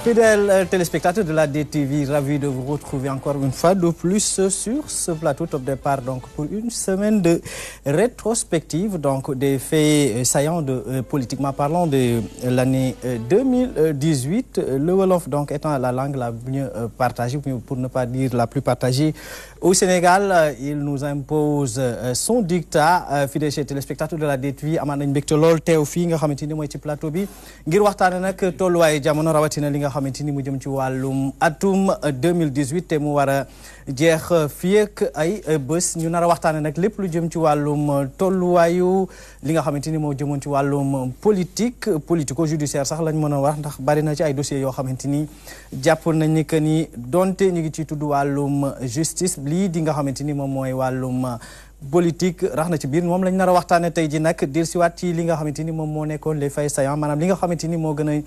Fidèles téléspectateurs de la DTV, ravi de vous retrouver encore une fois de plus sur ce plateau Top Départ donc pour une semaine de rétrospective donc des faits saillants politiquement parlant de l'année 2018. Le Wolof donc étant la langue la mieux partagée, pour ne pas dire la plus partagée au Sénégal, il nous impose son dictat. Fidèles téléspectateurs de la DTV amaan nañ mbégte lool teew fii nga xamante ni mooy ci plateau bi ngir waxtaane nag tolluwaay jamono rawatina li nga xamante ni mu jëm ci wàllum atum 2018 te mu war a jeex fii ak ay bés ñu nar a waxtaane nag lépp lu jëm ci wàllum tolluwaayu li nga xamante ni moo jëmoon ci wàllum politico-judiciaire sax lañ mën a wax ndax bari na ci ay dossiers yoo xamante ni jàpp nañ ni que ni donte ñu ngi ciy tudd wàllum justice lii di nga xamante ni moom mooy wàllum politique rax na ci biir moom lañ nar a waxtaane tey ji nag dellusiwaat ci li nga xamante ni moom moo nekkoon les faits saillants maanaam li nga xamante ni moo gën a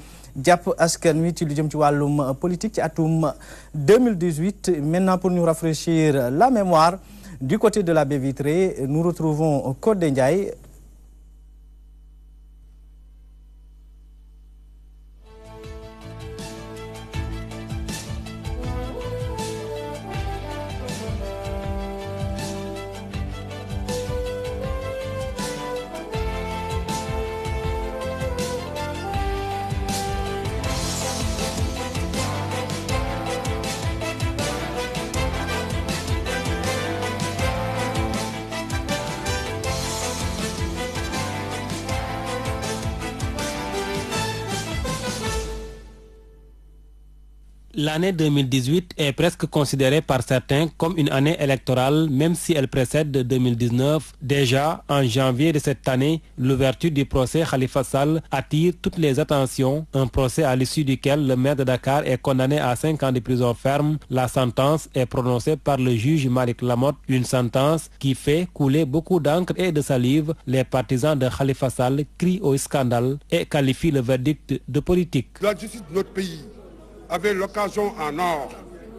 jàpp askan wi ci lu jëm ci wàllum politique ci atum 2018. Maintenant pour nous rafraîchir la mémoire du côté de la baie vitrée nous retrouvons Codé Ndiaye. L'année 2018 est presque considérée par certains comme une année électorale, même si elle précède 2019. Déjà, en janvier de cette année, l'ouverture du procès Khalifa Sall attire toutes les attentions. Un procès à l'issue duquel le maire de Dakar est condamné à 5 ans de prison ferme. La sentence est prononcée par le juge Malick Lamotte, une sentence qui fait couler beaucoup d'encre et de salive. Les partisans de Khalifa Sall crient au scandale et qualifient le verdict de politique. La justice de notre pays avait l'occasion en or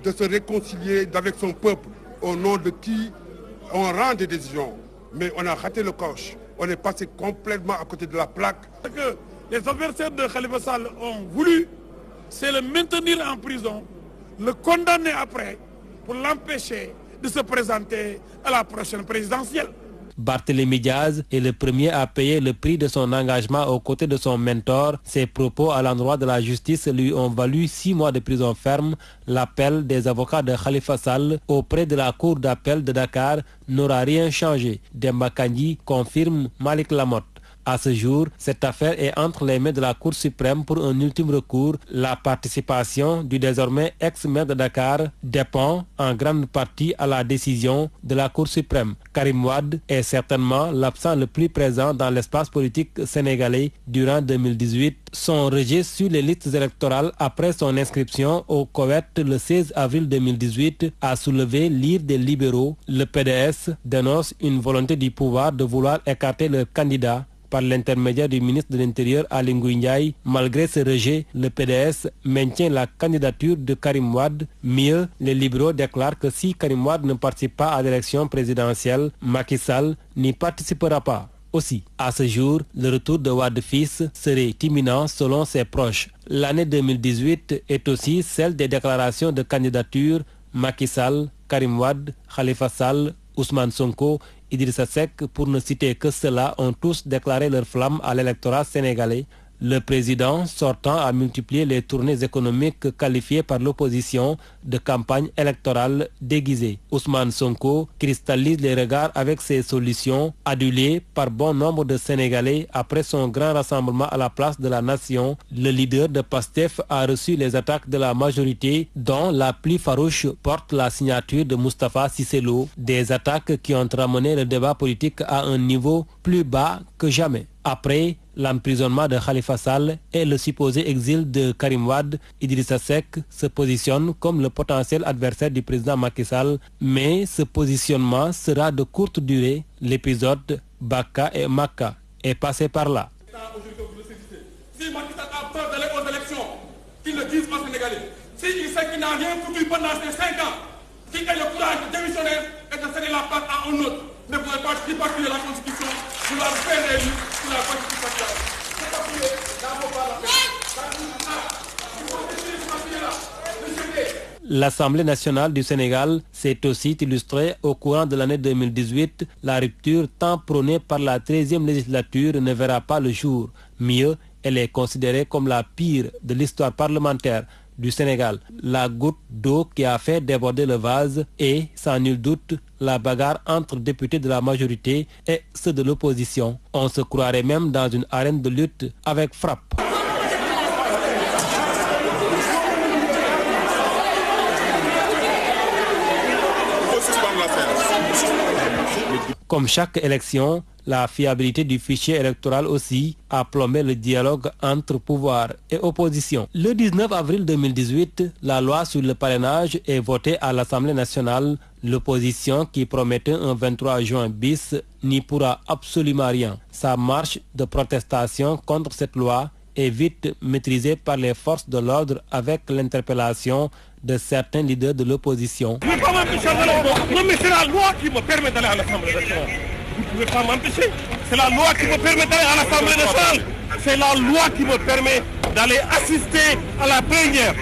de se réconcilier avec son peuple au nom de qui on rend des décisions. Mais on a raté le coche. On est passé complètement à côté de la plaque. Ce que les adversaires de Khalifa Sall ont voulu, c'est le maintenir en prison, le condamner après pour l'empêcher de se présenter à la prochaine présidentielle. Barthélémy Diaz est le premier à payer le prix de son engagement aux côtés de son mentor. Ses propos à l'endroit de la justice lui ont valu 6 mois de prison ferme. L'appel des avocats de Khalifa Sall auprès de la cour d'appel de Dakar n'aura rien changé. Demba Kandji confirme Malick Lamotte. À ce jour, cette affaire est entre les mains de la Cour suprême pour un ultime recours. La participation du désormais ex-maire de Dakar dépend en grande partie à la décision de la Cour suprême. Karim Wade est certainement l'absent le plus présent dans l'espace politique sénégalais durant 2018. Son rejet sur les listes électorales après son inscription au Koweït le 16 avril 2018 a soulevé l'ire des libéraux. Le PDS dénonce une volonté du pouvoir de vouloir écarter le candidat par l'intermédiaire du ministre de l'Intérieur Aly Ngouille Ndiaye. Malgré ce rejet, le PDS maintient la candidature de Karim Wade. Mieux, les libéraux déclarent que si Karim Wade ne participe pas à l'élection présidentielle, Macky Sall n'y participera pas. Aussi, à ce jour, le retour de Wade fils serait imminent selon ses proches. L'année 2018 est aussi celle des déclarations de candidature. Macky Sall, Karim Wade, Khalifa Sall, Ousmane Sonko, Idrissa Seck, pour ne citer que cela, ont tous déclaré leur flamme à l'électorat sénégalais. Le président sortant a multiplié les tournées économiques qualifiées par l'opposition de campagne électorale déguisée. Ousmane Sonko cristallise les regards avec ses solutions, adulées par bon nombre de Sénégalais après son grand rassemblement à la place de la Nation. Le leader de PASTEF a reçu les attaques de la majorité, dont la plus farouche porte la signature de Moustapha Cissé Lo. Des attaques qui ont ramené le débat politique à un niveau plus bas que jamais. Après l'emprisonnement de Khalifa Sall et le supposé exil de Karim Wade, Idrissa Seck se positionne comme le potentiel adversaire du président Macky Sall, mais ce positionnement sera de courte durée. L'épisode Baka et Maka est passé par là. Si Macky Sall a peur d'aller aux élections, qu'il le dise aux Sénégalais. S'il sait qu'il n'a rien foutu pendant ces 5 ans, qu'il ait le courage de démissionner et de céder la place à un autre, ne pouvez pas tripatouiller la Constitution, vouloir faire réélire sur la Constitution. C'est pas pour la L'Assemblée nationale du Sénégal s'est aussi illustrée au courant de l'année 2018. La rupture tant prônée par la 13e législature ne verra pas le jour. Mieux, elle est considérée comme la pire de l'histoire parlementaire du Sénégal. La goutte d'eau qui a fait déborder le vase est, sans nul doute, la bagarre entre députés de la majorité et ceux de l'opposition. On se croirait même dans une arène de lutte avec frappe. Comme chaque élection, la fiabilité du fichier électoral aussi a plombé le dialogue entre pouvoir et opposition. Le 19 avril 2018, la loi sur le parrainage est votée à l'Assemblée nationale. L'opposition, qui promettait un 23 juin bis, n'y pourra absolument rien. Sa marche de protestation contre cette loi est vite maîtrisée par les forces de l'ordre avec l'interpellation de certains leaders de l'opposition. Vous ne pouvez pas m'empêcher. Non, mais c'est la loi qui me permet d'aller à l'Assemblée nationale. Vous ne pouvez pas m'empêcher. C'est la loi qui me permet d'aller à l'Assemblée nationale. C'est la loi qui me permet d'aller assister à la plénière.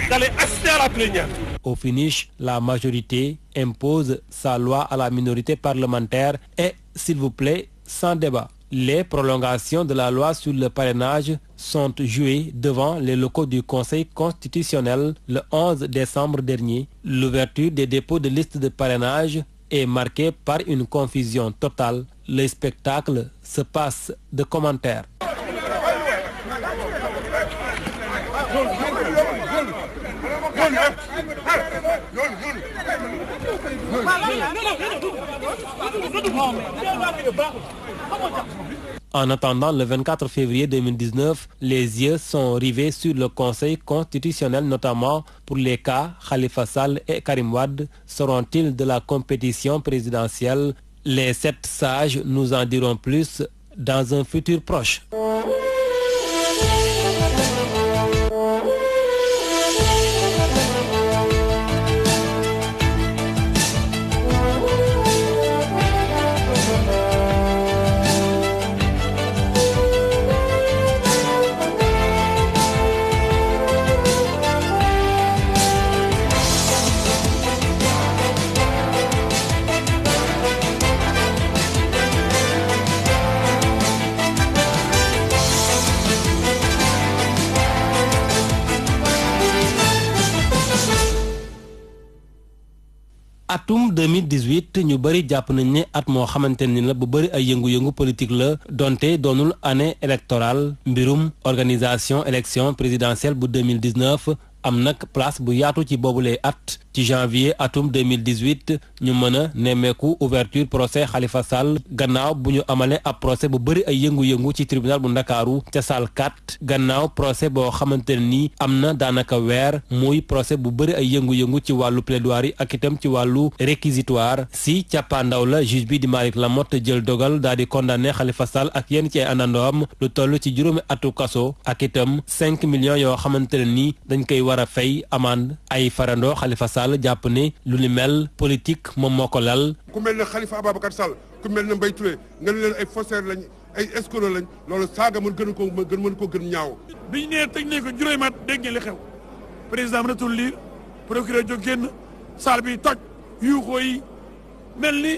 D'aller assister à la plénière. Au finish, la majorité impose sa loi à la minorité parlementaire et, s'il vous plaît, sans débat. Les prolongations de la loi sur le parrainage sont jouées devant les locaux du Conseil constitutionnel le 11 décembre dernier. L'ouverture des dépôts de listes de parrainage est marquée par une confusion totale. Le spectacle se passe de commentaires. En attendant le 24 février 2019, les yeux sont rivés sur le Conseil constitutionnel, notamment pour les cas Khalifa Sall et Karim Wade. Seront-ils de la compétition présidentielle? Les 7 sages nous en diront plus dans un futur proche. atum 2018 ñu bëri jàpp nañ ne at moo xamante ni la bu bëri ay yëngu-yëngu politique la donte doonul année électorale mbirum organisation élection présidentielle bu 2019 am nag place bu yaatu ci boobule at ci janvier atum 2018 ñu mën a nemmeeku ouverture procès Khalifa Sall gannaaw bu ñu amale ab procès bu bëri ay yëngu-yëngu ci tribunal bu Ndakaaru ca salle 4 gannaaw procès boo xamante ne nii am na daanaka weer muy procès bu bëri ay yëngu-yëngu ci wàllu plaidoirie ak itam ci wàllu réquisitoire si cappaandaw la juge bi di Malick Lamotte jël dogal daal di condamné Khalifa Sall ak yenn ci ay àndandoom lu toll ci juróomi atu kaso ak itam 5 millions yoo xamante ne nii dañ koy war a fay amende ay farandoo Khalifa Sall jàpp ne lu ni mel politique moom moo ko lal. ku mel ne Khalifa Ababacar Sall ku mel ne Mbaye Touré nga ne leen ay faussaires lañ ay escrocs lañ loolu saaga mën ko gën ñaaw. bi ñu nee tëj nañ ko juróomi at dégg ngeen li xew président mënatul lire procureur jóg génn salle bi toj yuuxoo yi mel ni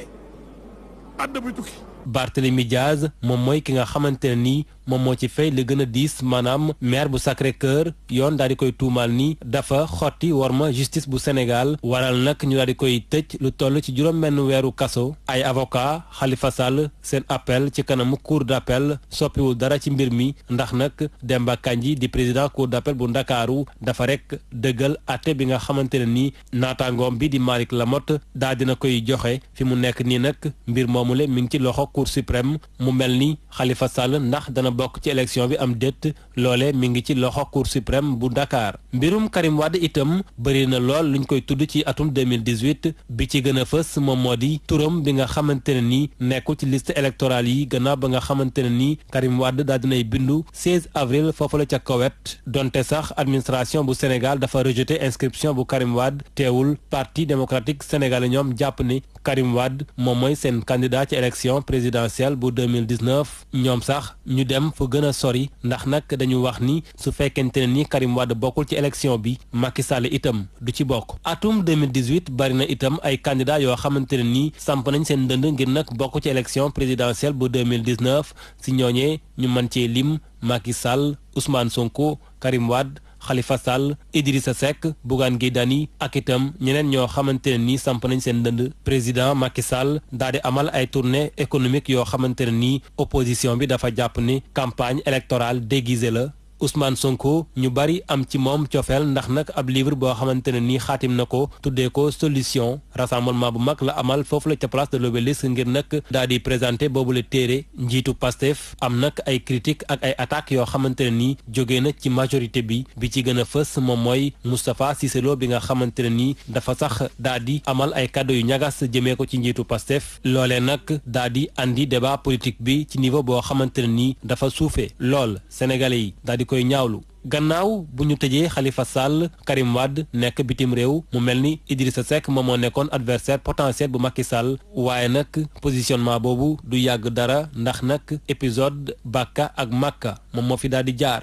àdduna bi tukki. Barthélémy Diaz moom mooy ki nga xamante ne nii moom moo ci fay li gën a diis maanaam maire bu Sacré-Cœur yoon daal di koy tuumaal ni dafa xotti worma justice bu Sénégal waral nag ñu daal di koy tëj lu toll ci juróom-benn weeru kaso ay avocat Khalifa Sall seen appel ci kanamu cour d'appel soppiwul dara ci mbir mi ndax nag Demba Kandji di président cour d'appel bu Ndakaaru dafa rek dëggal atte bi nga xamante ne nii naataangoom bi di Malick Lamotte daal dina koy joxe fi mu nekk nii nag mbir moomule mi ngi ci loxo cour suprême mu mel ni Khalifa Sall ndax dana bokk ci élection bi am déet loole mi ngi ci loxo cour suprême bu Dakar mbirum Karim Wade itam bëri na lool luñ koy tudd ci atum 2018 bi ci gën a fës moom moo di turam bi nga xamante ne nii nekkul ci liste électorale yi gannaaw ba nga xamante ne nii Karim Wade daal dinay bindu 16 avril foofu la ca Koweït donte sax administration bu Sénégal dafa rejeté inscription bu Karim Wade teewul parti démocratique sénégalais ñoom jàpp ni Karim Wade moom mooy seen candidat ci élection présidentielle bu 2019 ñoom sax ñu dem dem fu gën a sori ndax nag dañu wax ni su fekkente ne ni Karim Wade bokkul ci élection bi Macky Sall itam du ci bokk. atum 2018 bari na itam ay candidats yoo xamante ne ni samp nañ seen dënd ngir nag bokk ci élection présidentielle bu 2019 si ñooñee ñu mën cee lim Macky Sall Ousmane Sonko Karim Wade Khalifa Sall Idrissa Seck Bougane Gueye Dany ak itam ñeneen ñoo xamante ne nii samp nañ seen dënd. président Macky Sall daal di amal ay tournée économique yoo xamante ne nii opposition bi dafa jàpp ni campagne électorale déguisée la. Ousmane Sonko ñu bari am ci moom cofeel ndax nag ab livre boo xamante ne nii xaatim na ko tuddee ko solution rassemblement bu mag la amal foofu la ca place de l'Obélisque ngir nag daal di présenté boobu la téere njiitu Pastef am nag ay critiques ak ay attaques yoo xamante ne nii jógee na ci majorité bi ci gën a fës moom mooy Moustapha Cissé Lo bi nga xamante ne nii dafa sax daal di amal ay kàddu yu ñagas jëmee ko ci njiitu Pastef loolee nag daal di andi débat politique bi ci niveau boo xamante ne nii dafa suufee lool Sénégalais yi daal di koy ñaawlu. gannaaw bu ñu tëjee Khalifa Sall Karim Wade nekk bitim réew mu mel ni Idrissa Seck moom moo nekkoon adversaire potentiel bu Macky Sall waaye nag positionnement boobu du yàgg dara ndax nag épisode Bakka ak Makka moom moo fi daal di jaar.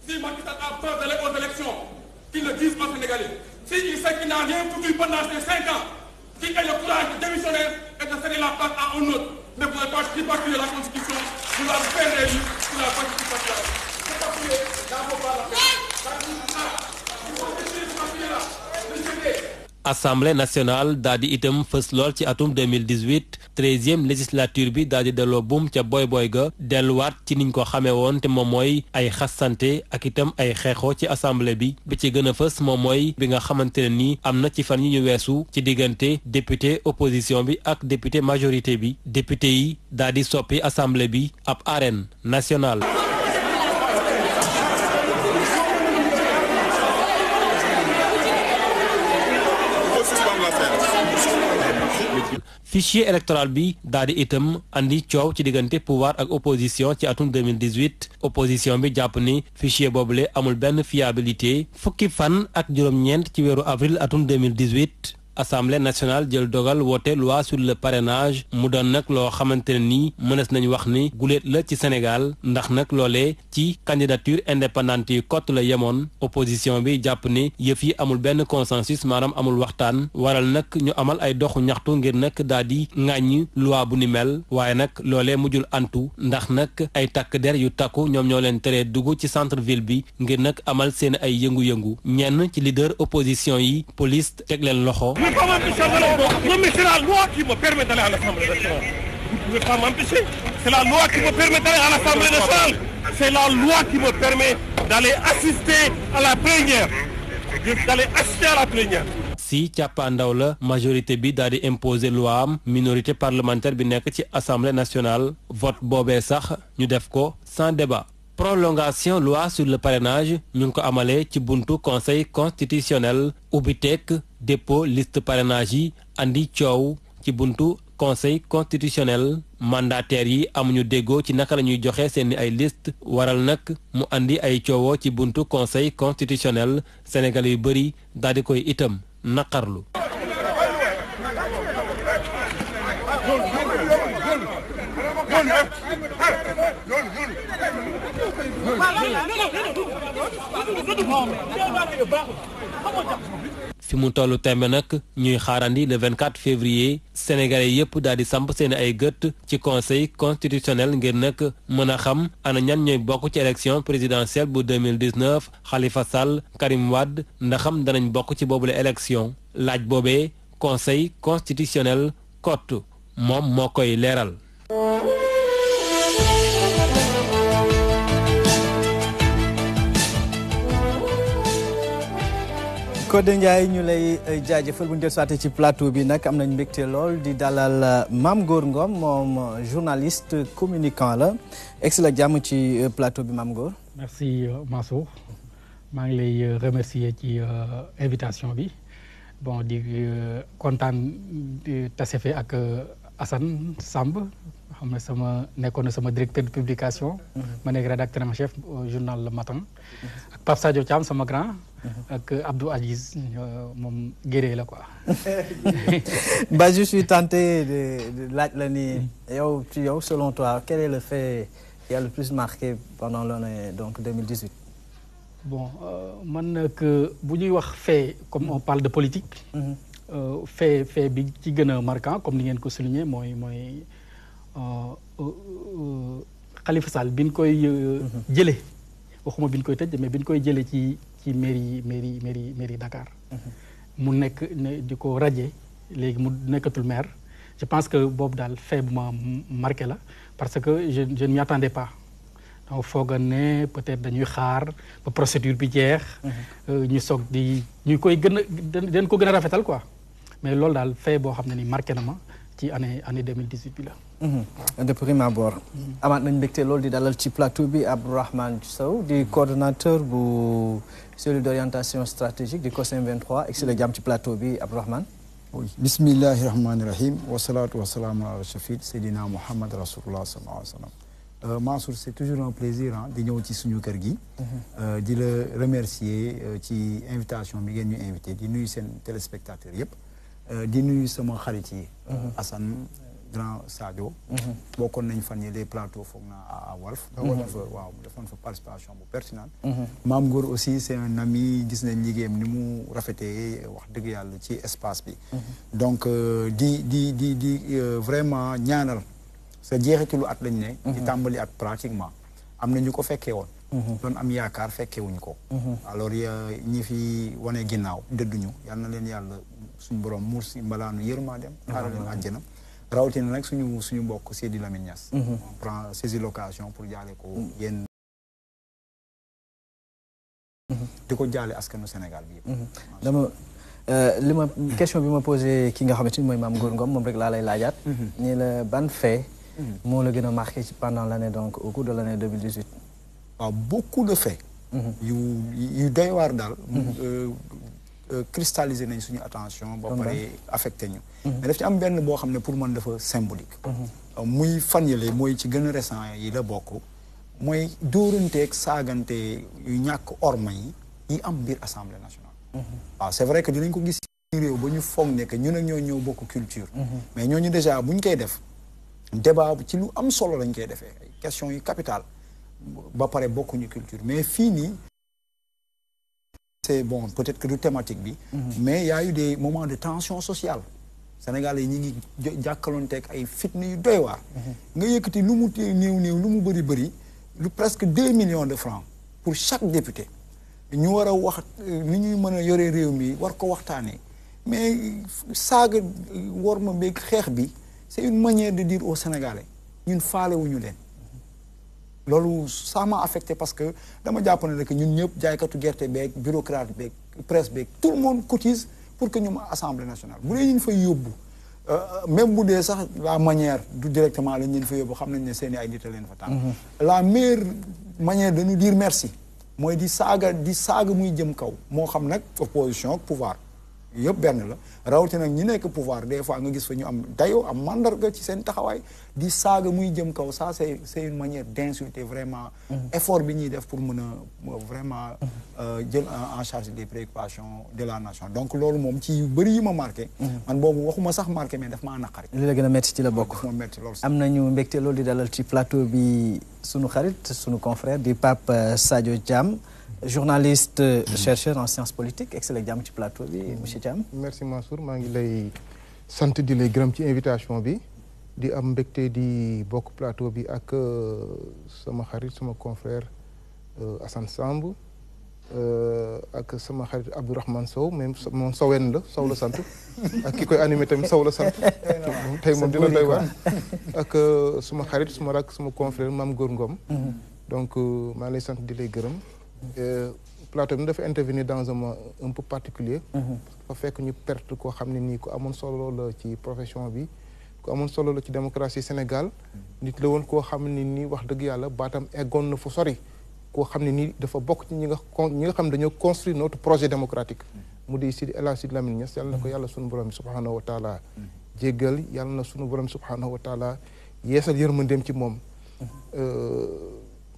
Si Macky Sall a peur d'aller aux élections, qu'il le dise aux Sénégalais. Si il sait qu'il n'a rien foutu pendant ces 5 ans, qu'il ait le courage de démissionner et de céder la place à un autre. Mais vous n'avez pas tripatouillé la Constitution, vous l'avez fait réélire, vous l'avez pas tripatouillé. Tripatouillé, là, vous parlez. Assemblée nationale daal di itam fës lool ci atum 2018 13e législature bi daal di delloo buum ca boy boy ga delluwaat ci niñ ko xamee woon te moom mooy ay xasante ak itam ay xeexoo ci assemblée bi ci gën a fës moom mooy bi nga xamante ne nii am na ci fan yi ñu weesu ci diggante député opposition bi ak député majorité bi député yi daal di soppi assemblée bi ab arène nationale. fichier électoral bi daal di itam andi coow ci diggante pouvoir ak opposition ci atum 2018 opposition bi jàpp ni fichier boobule amul benn fiabilité fukki fan ak juróom-ñeent ci weeru avril atum 2018 Assemblée nationale jël dogal woote loi sur le parrainage mu doon nag loo xamante ne nii mënees nañu wax ni guléet la ci Sénégal ndax nag loolee ci candidature indépendante yi kott la yemoon opposition bi jàpp ni yëf yi amul benn consensus maanaam amul waxtaan waral nag ñu amal ay doxu ñaxtu ngir nag daal di ŋàññ loi bu ni mel waaye nag loolee mujjul antu ndax nag ay takk der yu takku ñoom ñoo leen teree dugg ci centre ville bi ngir nag amal seen ay yëngu-yëngu ñenn ci leader opposition yi police teg leen loxo. Non mais c'est la loi qui me permet d'aller à l'Assemblée nationale. Vous ne pouvez pas m'empêcher. C'est la loi qui me permet d'aller à l'Assemblée nationale. C'est la loi qui me permet d'aller assister à la plénière. D'aller assister à la plénière. si càppaandaw la majorité bi daal di imposer loi am minorité parlementaire bi nekk ci Assemblée nationale vote boobee sax ñu def ko sans débat. prolongation loi sur le parrainage ñu ngi ko amalee ci buntu conseil constitutionnel ubbiteek dépôt liste parrainage yi andi coow ci buntu conseil constitutionnel mandataires yi amuñu déggoo ci naka la ñuy joxe seeni ay liste waral nag mu andi ay coowoo ci buntu conseil constitutionnel sénégalais yu bëri daal di koy itam naqarlu. fi mu tollu tembe nag ñuy xaarandi le 24 février sénégalais yépp daal di samp seen ay gët ci conseil constitutionnel ngir nag mën a xam ana ñan ñooy bokk ci élection présidentielle bu 2019 Khalifa Sall Karim Wade ndaxam danañ bokk ci boobule élection laaj boobee conseil constitutionnel kott moom moo koy leeral. Codé Ndiaye ñu lay jaajëfal bu ñu dellusiwaatee ci plateau bi nag am nañ mbégte lool di dalal Mame Gor Ngom moom journaliste communicant la egsi la jàmm ci plateau bi Mame Gor. merci Mansour maa ngi lay remercier ci invitation bi bon di kontaan di tase fi ak Assane Samb xam ne nekkoon na sama directeur de publication. ma nekk rédacteur en chef journal Le Matin. ak Pape Sadio Thiam sama grand. ak Abdou Aziz moom guéré la quoi. Bah je suis tenté de laaj la ni yow selon toi quel est le fait qui a le plus marqué pendant l'année donc 2018? Bon, man que bu ñuy wax fait comme on parle de politique. fait bi ci gën a marquant comme ni ngeen ko souligné mooy Khalifa Sall bi ñu koy jëlee waxuma bi ñu koy tëj mais bi ñu koy jëlee ci mairie Dakar. mu nekk di ko radier léegi mu nekkatul maire je pense que boobu daal fait bu ma marqué la parce que je ne m'y attendais pas. donc fooga ne peut-être dañuy xaar ba procédure bi jeex. ñu soog di ñu koy gën ko gën a rafetal quoi mais loolu daal fait boo xam ne ni marqué na ma ci année 2018 bi la. de prime abord. amaat nañ mbégte loolu di dalal ci plateau bi Abdourahmane Sow di coordonnateur bu cellule d'orientation stratégique du COSEM 23 excellent jàmm ci plateau bi Abdourahmane. oui bismillahi rahmani rahim wasalaatu wasalaamu ala shafid Seydina Muhammad rasulullah sallallahu alayhi wa sallam. Mansour c'est toujours un plaisir di ñëw ci suñu kër gi. di la remercier ci invitation bi ngeen ñu invité di nuyu seen téléspectateurs yëpp. di nuyu sama xarit yi. Assane grand Sadio. bokkoon nañ fan yi les plateaux foog naa à Walf. waaw defoon fa participation bu pertinente. Maam Góor aussi c'est un ami gis nañ liggéeyam ni mu rafetee wax dëgg yàlla ci espace bi. donc di vraiment ñaanal. sa jeexitalu at lañ ne. di tàmbali at pratiquement am na ñu ko fekkee woon. doon am yaakaar fekkewuñ ko. alors ñi fi wane ginnaaw dëdduñu yal na leen yàlla suñu borom muur si mbalaanu yërmandeem. xaaral leen àjjana. rawatina nag suñu mbokk Seydi Lamine Niass. on prend saisit l'occasion pour jaale ko yéen. di ko jaale askanu Sénégal bi yëpp. li ma question bi ma posé ki nga xamante ni mooy Mame Gor Ngom moom rek laa lay laajaat. nii la ban fait. moo la gën a marqué pendant l'année donc au cours de l'année 2018. waaw beaucoup de faits. yu doy waar daal. cristalliser nañ suñu attention. ba pare affecté ñu. mais daf ci am benn boo xam ne pour man dafa symbolique. muy fan yële mooy ci gën a récent yi la bokk. mooy dóoranteeg saagante yu ñàkk orma yi am biir assemblée nationale. waaw c'est vrai que dinañ ko gis ci réew ba ñu foog ne que ñun ak ñoo bokk culture. mais ñooñu déjà buñ koy def. débat ci lu am solo lañ koy defee ay questions yu capitales ba pare bokkuñu culture mais fii nii c'est bon peut-être que du thématique bi mais y a eu des moments de tension sociale Sénégalais yi ñi ngi jàkkaloonteeg ay fitna yu doy waar nga yëkkati lu mu néew lu mu bëri lu presque 2 millions de francs pour chaque député ñu war a wax ni ñuy mën a yore réew mi war ko waxtaanee mais saaga war ma beeg xeex bi c'est une manière de dire aux Sénégalais ñun faalewuñu leen loolu ça m'a affecté parce que dama jàpp ne que ñun ñëpp jaaykatu gerte beeg bureaucrate beeg presse beeg tout le monde cotise pour que ñu ma assemblée nationale bu dee ñu fay yóbbu même bu dee sax la manière du directement lañ leen fa yóbbu xam nañ ne seen i ay nit a leen fa tànn la meilleure manière de nous dire merci mooy di saaga muy jëm kaw moo xam nag opposition ak pouvoir yëpp benn la rawatina nag ñi nekk pouvoir des fois nga gis fa ñu am dayoo am mandarga ci seen taxawaay di saaga muy jëm kaw ça c'est une manière d'insulter vraiment effort bi ñuy def pour mën a vraiment jël en charge des préoccupations de la nation donc loolu moom ci yu bëri yi ma marqué man boobu waxuma sax marqué mais daf maa naqari li la gën a métti ci la bokk moo métti loolu am nañu mbégte loolu di dalal ci plateau bi sunu xarit sunu confrère di Pape Sadio Thiam journaliste chercheur en sciences politiques excellent jàmm ci plateau bi monsieur Thiam. merci Mansour maa ngi lay sant di lay gërëm ci invitation bi di am mbégte di bokk plateau bi ak sama xarit sama confrère Assane Samb ak sama xarit Abdourahmane Sow même moom Sowen la Sow la sant ak ki koy animé tamit Sow la sant tey moom dina doy waar ak suma xarit suma rak suma confrère Mame Gor Ngom donc maa lay sant di lay gërëm plateau bi dafa intervenir dans un moment un peu particulier dafa fekk ñu perte koo xam ne nii ku amoon solo la ci profession bi ku amoon solo la ci démocratie Sénégal nit la woon koo xam ne nii wax dëgg yàlla baatam eggoon na fu sori koo xam ne nii dafa bokk ci ñi nga xam ne dañoo construire notre projet démocratique mu di Sidi El Hadji Sidi Lamine Niass yàlla na ko yàlla sunu borom bi subhanahu wa taala jéggal yàlla na sunu borom bi subhanahu wa taala yeesal yërmandeem ci moom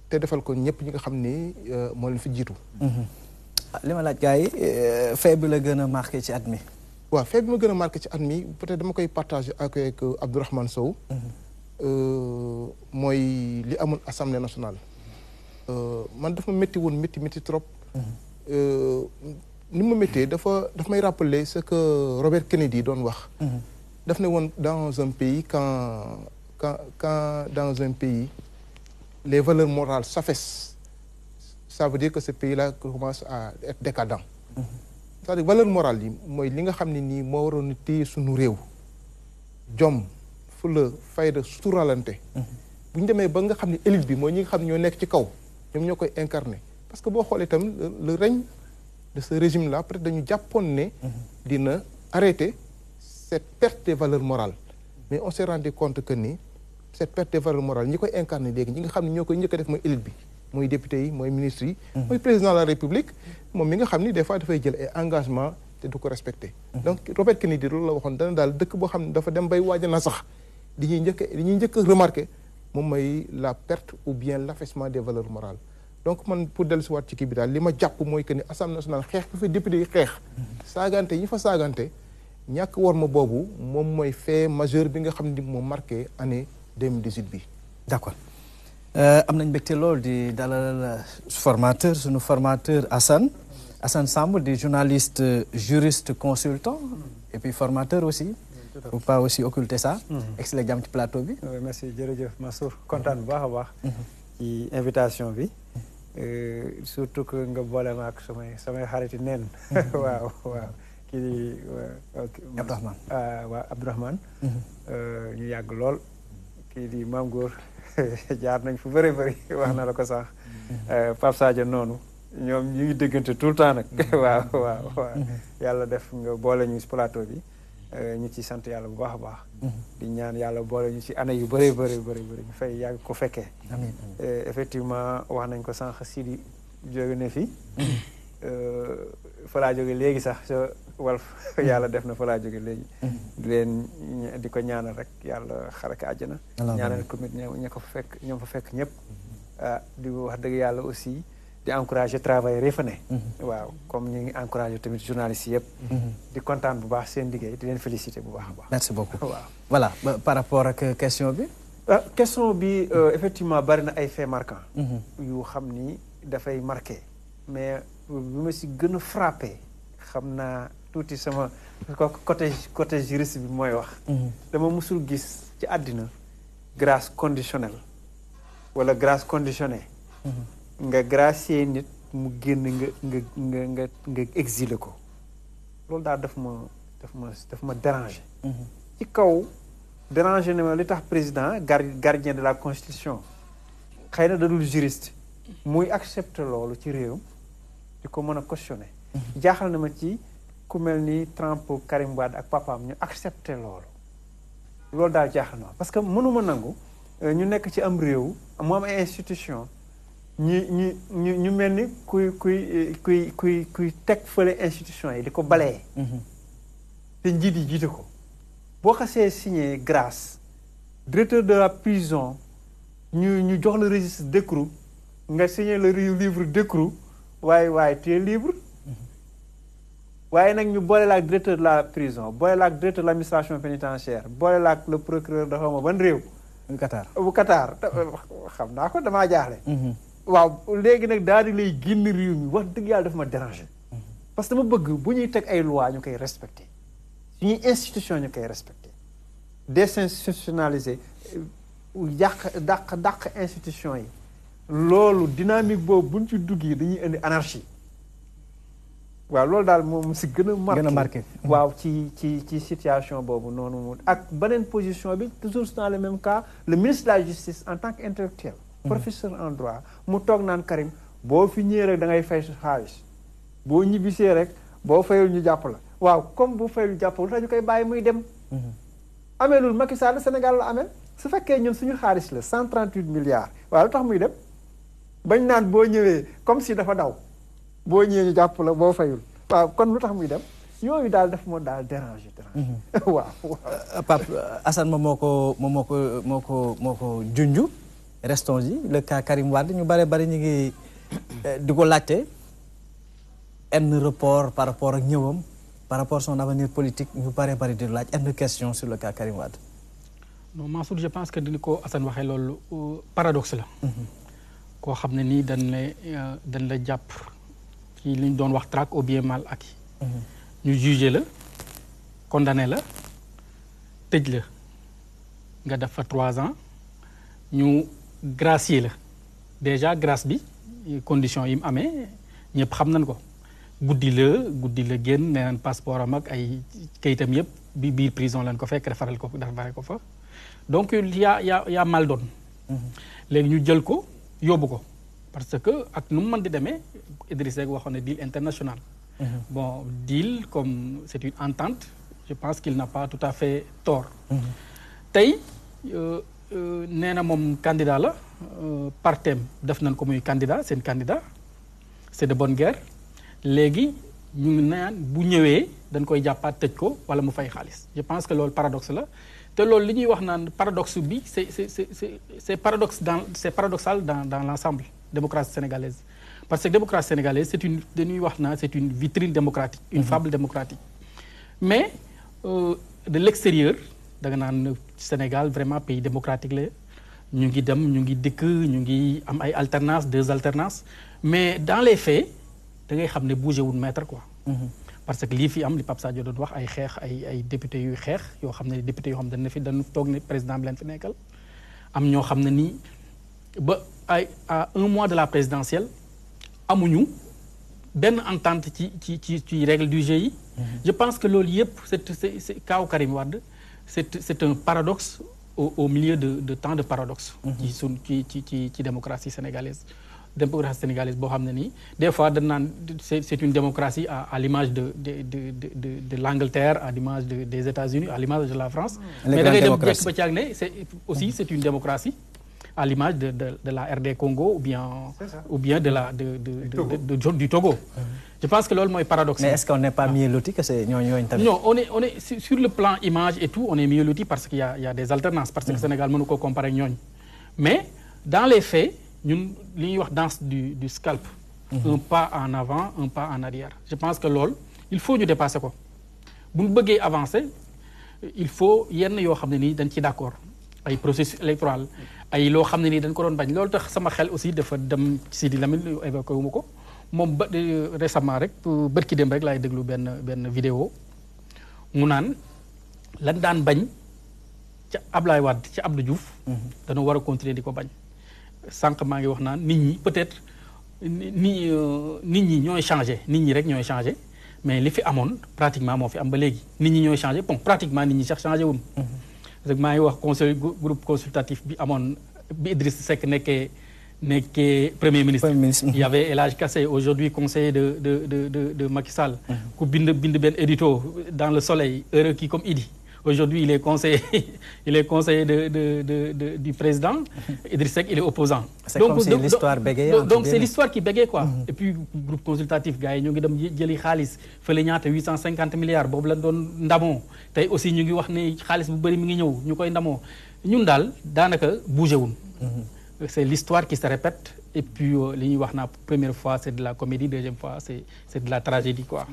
te defal ko ñëpp ñi nga xam ni moo leen fi jiitu. li ma laaj gars yi fait bi la gën a marqué ci at mi. waaw fait bi ma gën a marqué ci at mi peut-être dama koy partager ak Abdourahmane Sow. mooy li amoon assemblée nationale man dafa métti woon métti trop. ni ma méttee dafa may rappeler ce que Robert Kennedy doon wax. daf ne woon dans un pays quand dans un pays les valeurs morales s'affaissent, ça veut dire que ce pays-là commence à être décadent. c'est-à-dire valeur morale yi mooy li nga xam ne nii moo waroon a téye suñu réew. jom fulla fayda suturalante. bu ñu demee ba nga xam ne élite bi mooy ñi nga xam ne ñoo nekk ci kaw ñoom ñoo koy incarner parce que boo xoolee itam le règne de ce régime-là peut-être dañu jàppoon ne dina arrêter cette perte des valeurs morales mais on s'est rendu compte que ni cette perte des valeurs morales ñi koy incarner léegi ñi nga xam ne ñoo koy njëkk a def mooy élite bi mooy député yi mooy ministres yi mooy président de la République moom mi nga xam ni des fois dafay jël ay engagement te du ko respecter donc Robert Kennedy loolu la waxoon dana daal dëkk boo xam ne dafa dem bay waaj na sax li ñuy njëkk a remarquer moom mooy la perte ou bien l'affaissement des valeurs morales donc man pour dellusiwaat ci kii bi daal li ma jàpp mooy que ni Assemblée nationale xeex bi fa député yi xeex saagante yi fa saagante ñàkk war ma boobu moom mooy fait majeur bi nga xam ne moo marqué année 2018 bi. d'accord am nañ mbégte lool di dalal sunu formateur Assane Samb di journaliste juriste consultant et puis formateur aussi. faut pas aussi occulter ça. excellent jàmm ci plateau bi. merci jërëjëf Massour kontaan bu baax a baax. ci invitation bi. surtout que nga boole ma ak samay xariti neen. waaw kii Abdourahmane waaw Abdourahmane. ñu yàgg lool. kii di Maam Góor jaar nañ fu bëri wax na la ko sax. Pape Sadio noonu. ñoom ñu ngi déggante tout le temps nag. waaw yàlla def nga boole ñu si plateau bi. ñu ci sant yàlla bu baax a baax. di ñaan yàlla boole ñu ci année yu bëri ñu fay yàgg ko fekkee. amiin effectivement wax nañ ko sànq Sidi jóge na fi. fa laa jóge léegi sax sa Walf yàlla def na fa laa jóge léegi. di ko ñaanal rek yàlla xare ko àjjana. ñaanal commune ña ko fekk ñoom fa fekk ñëpp. di wax dëgg yàlla aussi. di encourager travailleurs yi fa ne. waaw comme ñu ngi encourager tamit journalistes yëpp. di kontaan bu baax seen liggéey di leen féliciter bu baax a baax. merci beaucoup waaw voilà par rapport ak question bi. question bi effectivement bari na ay faits marquants. yu xam ni dafay marqué. mais bi ma si gën a frappé xam naa tuuti sama côté juriste bi mooy wax. dama musul gis ci àddina grâce conditionnelle wala grâce conditionnée. nga gracier nit mu génn nga exiler ko loolu daal daf ma déranger. ci kaw déranger na ma li tax président gardien de la constitution xëy na da dul juriste muy accepter loolu ci réew di ko mën a cautionner. jaaxal na ma ci ku mel ni Trump Karim Wade ak papaam ñu accepter loolu daal jaaxal na ma parce que mënuma nangu ñu nekk ci am réew mu am ay institution ñu mel ni kuy teg fële institution yi di ko balee. te njiit yi jiite ko boo xasee signé grâce directeur de la prison ñu jox le registre d'écrou nga signé le livre d'écrou waaye tu es libre. waaye nag ñu boole la ak directeur de la prison boole la ak directeur de l'administration pénitentiaire boole la ak le procureur de xawma ban réew. bu Qatar xam naa ko damaa jaaxle. waaw léegi nag daal di lay génn réew mi wax dëgg yàlla dafa ma déranger. parce que dama bëgg bu ñuy teg ay loi ñu koy respecter suñuy institution ñu koy respecter désinstitutionnaliser dàq institution yi loolu dynamique boobu buñ ci duggee dañuy indi anarchie. waaw loolu daal moom si gën a marqué waaw ci situation boobu noonu ak beneen position bi toujours dans le même cas le ministre de la justice en tant qu'intellectuel professeur en droit mu toog naan Karim boo fi ñëwee rek da ngay fay sa xaalis boo ñibbisee rek boo fayul ñu jàpp la waaw comme bu fayul jàpp lu tax ñu koy bàyyi muy dem. ameelul Macky Sall Sénégal la ameel su fekkee ñun suñu xaalis la 138 milliards waaw lu tax muy dem bañ naan boo ñëwee comme si dafa daw boo ñëwee ñu jàpp la boo fayul waaw kon lu tax muy dem yooyu daal daf moo daal déranger. waaw. Pape Assane moo ko junju. restons-y le cas Karim Wade ñu bari ñu ngi di ko laajte un report par rapport ak ñëwam par rapport son avenir politique ñu bari di laaj une question sur le cas Karim Wade. non Mansour je pense que ni ko Assane waxee loolu paradoxe la. koo xam ne nii dañ la jàpp ci li ñu doon wax traque au bien mal acquis. ñu jugé la condamné la tëj la nga def fa 3 ans ñu gracier la déjà grâce bi condition yi mu amee ñëpp xam nañ ko guddi la génn nee nañ passeport am ak ay kayitam yëpp bi biir prison lañ ko fekk defaree ko fa donc y a mal donne. léegi ñu jël ko yóbbu ko parce que ak nu mu mën di demee Idrissa Seck waxoon ne deal international. Bon deal comme c'est une entente je pense qu'il n'a pas tout à fait tort. tey nee na moom candidat la partem def nañ ko muy candidat seen candidat c'est de bonne guerre léegi ñu ngi naan bu ñëwee dañ koy jàppaat tëj ko wala mu fay xaalis je pense que loolu paradoxe la te loolu li ñuy wax naan paradoxe bi c'est paradoxal dans l'ensemble démocratie sénégalaise parce que démocratie sénégalaise dañuy wax naan c'est une vitrine démocratique une fable démocratique mais de l'extérieur da nga naan Sénégal vraiment pays démocratique la ñu ngi dem ñu ngi dikk ñu ngi am ay alternance 2 alternances mais dans les faits da ngay xam ne bougé wul mètre quoi. parce que lii fi am li Pape Sadio doon wax ay xeex ay député yuy xeex yoo xam ne député yoo xam ne dañu toog ne président bi leen fi nekkal am ñoo xam ne nii ba à 1 mois de la présidentielle amuñu benn entente ci règle du jeu yi. je pense que loolu yëpp c'est kaaw Karim Wade c'est un paradoxe au milieu de tant de paradoxes. ci démocratie sénégalaise. démocratie sénégalaise boo xam ne nii des fois dañ naan c'est une démocratie à l'image de l'Angleterre à l'image des États-Unis à l'image de la France. mais da ngay dem jekk ba caag ne c'est une démocratie à l'image de la RD Congo ou bien du Togo. je pense que loolu mooy paradoxe. mais est-ce qu'on n'est pas mieux loti que c'est ñooñu tamit. non on est sur le plan image et tout on est mieux loti parce qu'il y a des alternances parce que Sénégal mënu ko comparer ak ñooñu mais dans les faits ñun li ñuy wax danse du scalp. un pas en avant un pas en arrière. je pense que loolu il faut ñu dépasser ko bu ñu bëggee avancer il faut yenn yoo xam ne nii dañ ci d'accord ay processus électoral ay loo xam ne nii dañ ko doon bañ loolu tax sama xel aussi dafa dem Sidi Lamine évoqué wu ma ko moom ba récemment rek bërki dem rek laay déglu benn vidéo mu naan lan daan bañ ca Ablaye Wade ca Abdou Diouf. dañoo war a continuer di ko bañ. sànq maa ngi wax naan nit ñi peut-être nit ñi ñooy changé nit ñi rek ñooy changé mais li fi amoon pratiquement moo fi am ba léegi nit ñi ñooy changé bon pratiquement nit ñi sax changé wuñ. parce que maa ngi wax groupe consultatif bi amoon bi Idriss Seck nekkee premier ministre. il y avait El Hadj Kassé aujourd'hui conseiller de Macky Sall. ku bind benn édito dans le soleil heureux qui comme Idi. Aujourd'hui, il est conseiller du président. Idriss Seck, il est opposant. C'est comme si l'histoire bégayait. Donc c'est l'histoire qui bégaye quoi. Et puis groupe consultatif gars yi ñu ngi dem jëli xaalis fële ñaata 850 milliards boobu la doon ndamoo tey aussi ñu ngi wax ne xaalis bu bëri mi ngi ñëw ñu koy ndamoo ñun daal daanaka bougé wun. C'est l'histoire qui se répète et puis li ñuy wax naa première fois c'est de la comédie deuxième fois c'est de la tragédie quoi.